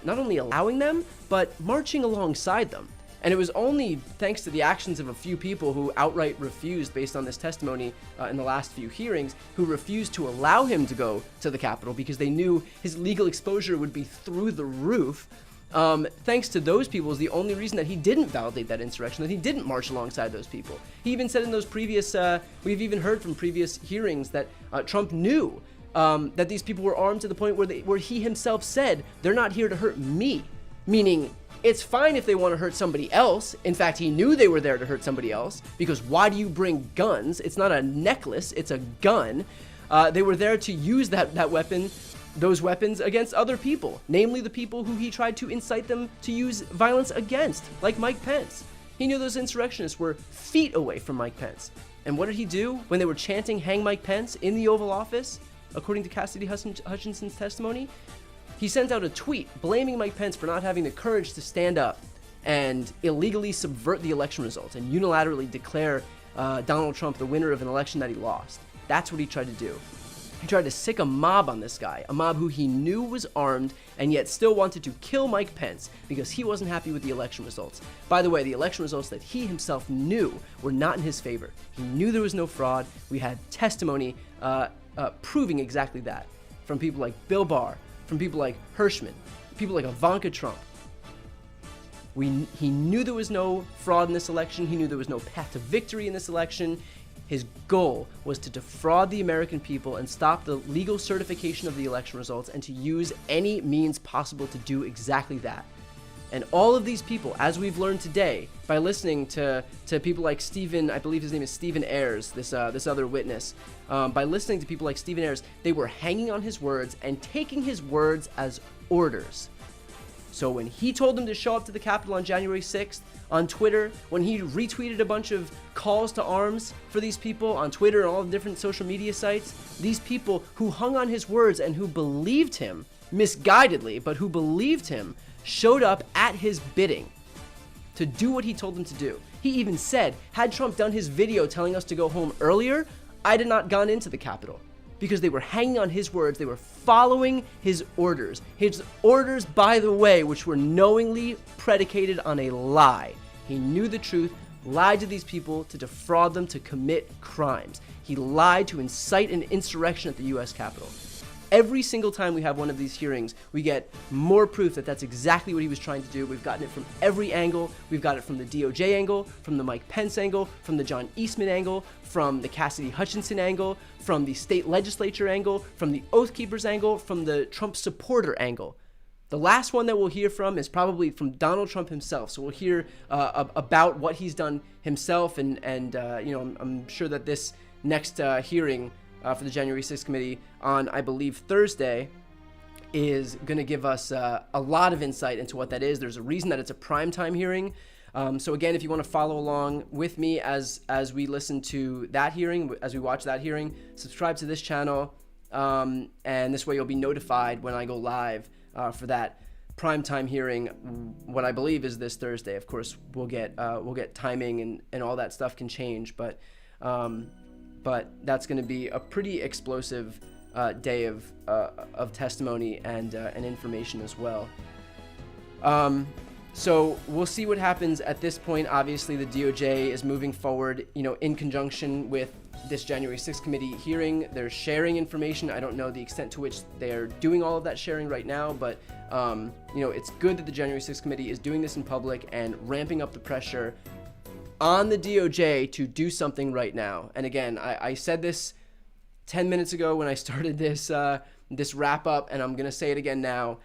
not only allowing them, but marching alongside them. And it was only thanks to the actions of a few people who outright refused, based on this testimony in the last few hearings, who refused to allow him to go to the Capitol because they knew his legal exposure would be through the roof. Thanks to those people is the only reason that he didn't validate that insurrection, that he didn't march alongside those people. He even said in those previous, we've even heard from previous hearings that Trump knew that these people were armed to the point where he himself said, "They're not here to hurt me," meaning it's fine if they want to hurt somebody else. In fact, he knew they were there to hurt somebody else, because why do you bring guns? It's not a necklace, it's a gun. They were there to use those weapons against other people, namely the people who he tried to incite them to use violence against, like Mike Pence. He knew those insurrectionists were feet away from Mike Pence. And what did he do when they were chanting "Hang Mike Pence" in the Oval Office, according to Cassidy Hutchinson's testimony? He sent out a tweet blaming Mike Pence for not having the courage to stand up and illegally subvert the election results and unilaterally declare Donald Trump the winner of an election that he lost. That's what he tried to do. He tried to sick a mob on this guy, a mob who he knew was armed and yet still wanted to kill Mike Pence because he wasn't happy with the election results. By the way, the election results that he himself knew were not in his favor. He knew there was no fraud. We had testimony proving exactly that from people like Bill Barr, from people like Hirschman, people like Ivanka Trump. He knew there was no fraud in this election. He knew there was no path to victory in this election. His goal was to defraud the American people and stop the legal certification of the election results, and to use any means possible to do exactly that. And all of these people, as we've learned today, by listening to people like Stephen, I believe his name is Stephen Ayers, this other witness, by listening to people like Stephen Ayers, they were hanging on his words and taking his words as orders. So when he told them to show up to the Capitol on January 6th on Twitter, when he retweeted a bunch of calls to arms for these people on Twitter and all the different social media sites, these people who hung on his words and who believed him, misguidedly, but who believed him, showed up at his bidding to do what he told them to do. He even said, had Trump done his video telling us to go home earlier, I'd have not gone into the Capitol. Because they were hanging on his words, they were following his orders. His orders, by the way, which were knowingly predicated on a lie. He knew the truth, lied to these people to defraud them, to commit crimes. He lied to incite an insurrection at the U.S. Capitol. Every single time we have one of these hearings, we get more proof that that's exactly what he was trying to do. We've gotten it from every angle. We've got it from the DOJ angle, from the Mike Pence angle, from the John Eastman angle, from the Cassidy Hutchinson angle, from the state legislature angle, from the Oath Keepers angle, from the Trump supporter angle. The last one that we'll hear from is probably from Donald Trump himself. So we'll hear about what he's done himself, and I'm sure that this next hearing for the January 6th committee on, I believe, Thursday, is going to give us a lot of insight into what that is. There's a reason that it's a primetime hearing. So again, if you want to follow along with me as we listen to that hearing, as we watch that hearing, subscribe to this channel, and this way you'll be notified when I go live for that primetime hearing. What I believe is this Thursday. Of course, we'll get timing and all that stuff can change, but that's going to be a pretty explosive day of testimony and information as well. So we'll see what happens at this point. Obviously, the DOJ is moving forward, in conjunction with this January 6th committee hearing. They're sharing information. I don't know the extent to which they're doing all of that sharing right now, but it's good that the January 6th committee is doing this in public and ramping up the pressure on the DOJ to do something right now. And again, I said this 10 minutes ago when I started this wrap up, and I'm going to say it again now.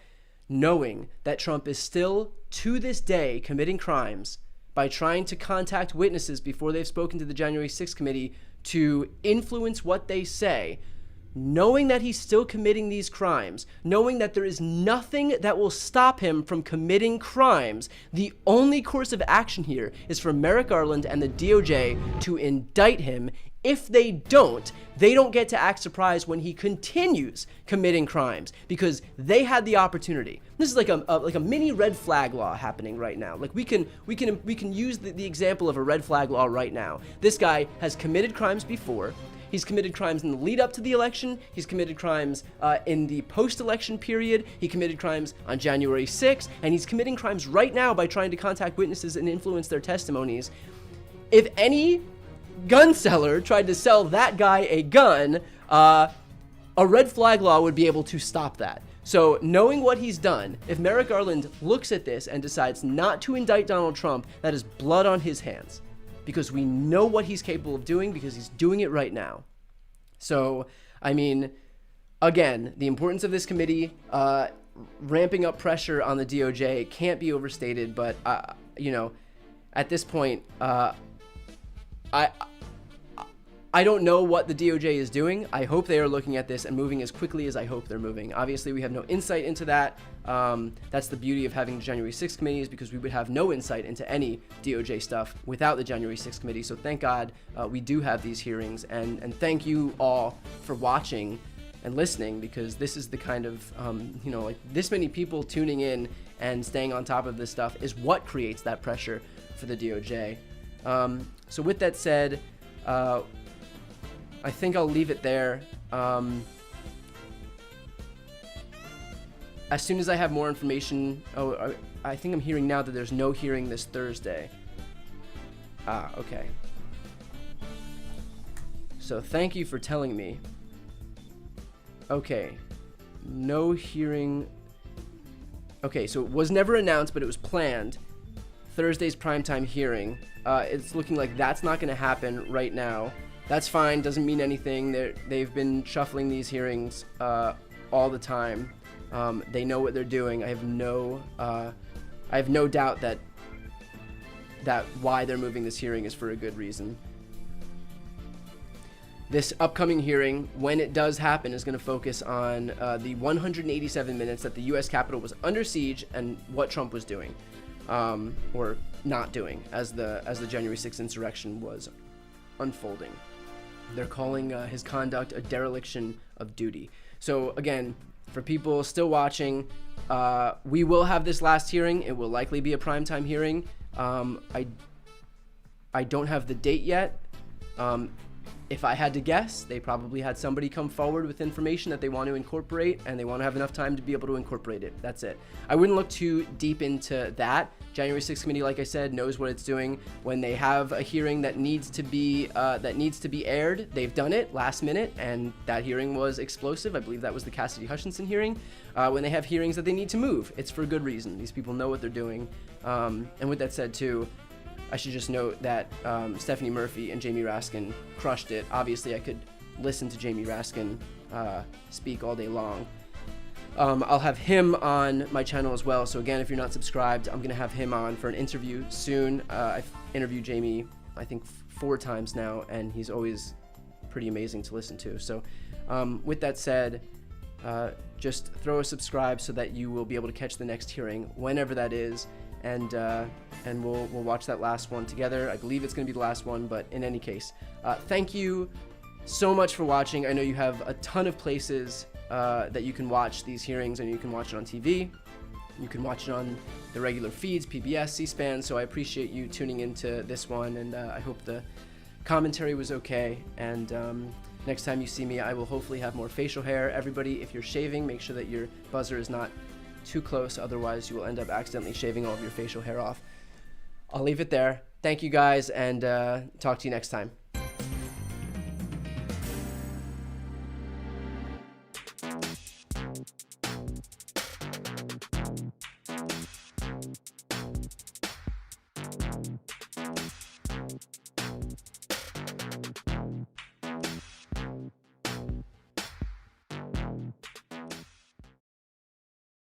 Knowing that Trump is still, to this day, committing crimes by trying to contact witnesses before they've spoken to the January 6th committee to influence what they say, knowing that he's still committing these crimes, knowing that there is nothing that will stop him from committing crimes, the only course of action here is for Merrick Garland and the DOJ to indict him. If they don't get to act surprised when he continues committing crimes, because they had the opportunity. This is like a mini red flag law happening right now. Like we can use the example of a red flag law right now. This guy has committed crimes before. He's committed crimes in the lead up to the election. He's committed crimes in the post-election period. He committed crimes on January 6th, and he's committing crimes right now by trying to contact witnesses and influence their testimonies. If any gun seller tried to sell that guy a gun, a red flag law would be able to stop that. So knowing what he's done, if Merrick Garland looks at this and decides not to indict Donald Trump, that is blood on his hands, because we know what he's capable of doing, because he's doing it right now. So, again, the importance of this committee, ramping up pressure on the DOJ can't be overstated, but, at this point, I don't know what the DOJ is doing. I hope they are looking at this and moving as quickly as I hope they're moving. Obviously, we have no insight into that. That's the beauty of having the January 6th committee, is because we would have no insight into any DOJ stuff without the January 6th committee. So thank God we do have these hearings, and thank you all for watching and listening, because this is the kind of, this many people tuning in and staying on top of this stuff is what creates that pressure for the DOJ. So with that said, I think I'll leave it there. As soon as I have more information, I think I'm hearing now that there's no hearing this Thursday. Okay. So thank you for telling me. Okay, no hearing. Okay, so it was never announced, but it was planned. Thursday's primetime hearing. It's looking like that's not going to happen right now. That's fine, doesn't mean anything. They've been shuffling these hearings all the time. They know what they're doing. I have no doubt that why they're moving this hearing is for a good reason. this upcoming hearing, when it does happen, is going to focus on the 187 minutes that the U.S. Capitol was under siege and what Trump was doing, or not doing, as the January 6th insurrection was unfolding. They're calling his conduct a dereliction of duty. So again, for people still watching, we will have this last hearing. It will likely be a primetime hearing. I don't have the date yet. If I had to guess, they probably had somebody come forward with information that they want to incorporate, and they want to have enough time to be able to incorporate it. That's it. I wouldn't look too deep into that. January 6th committee, like I said, knows what it's doing. When they have a hearing that needs to be aired, they've done it last minute, and that hearing was explosive. I believe that was the Cassidy Hutchinson hearing. When they have hearings that they need to move, it's for good reason. These people know what they're doing. And with that said, too, I should just note that Stephanie Murphy and Jamie Raskin crushed it. Obviously, I could listen to Jamie Raskin speak all day long. I'll have him on my channel as well. So again, if you're not subscribed, I'm going to have him on for an interview soon. I've interviewed Jamie, I think, 4 times now, and he's always pretty amazing to listen to. So with that said, just throw a subscribe so that you will be able to catch the next hearing, whenever that is. And we'll watch that last one together. I believe it's going to be the last one, but in any case, thank you so much for watching. I know you have a ton of places that you can watch these hearings, and you can watch it on TV. You can watch it on the regular feeds, PBS, C-SPAN, so I appreciate you tuning into this one, and I hope the commentary was okay. And next time you see me, I will hopefully have more facial hair. Everybody, if you're shaving, make sure that your buzzer is not too close, otherwise you will end up accidentally shaving all of your facial hair off. I'll leave it there. Thank you guys, and talk to you next time.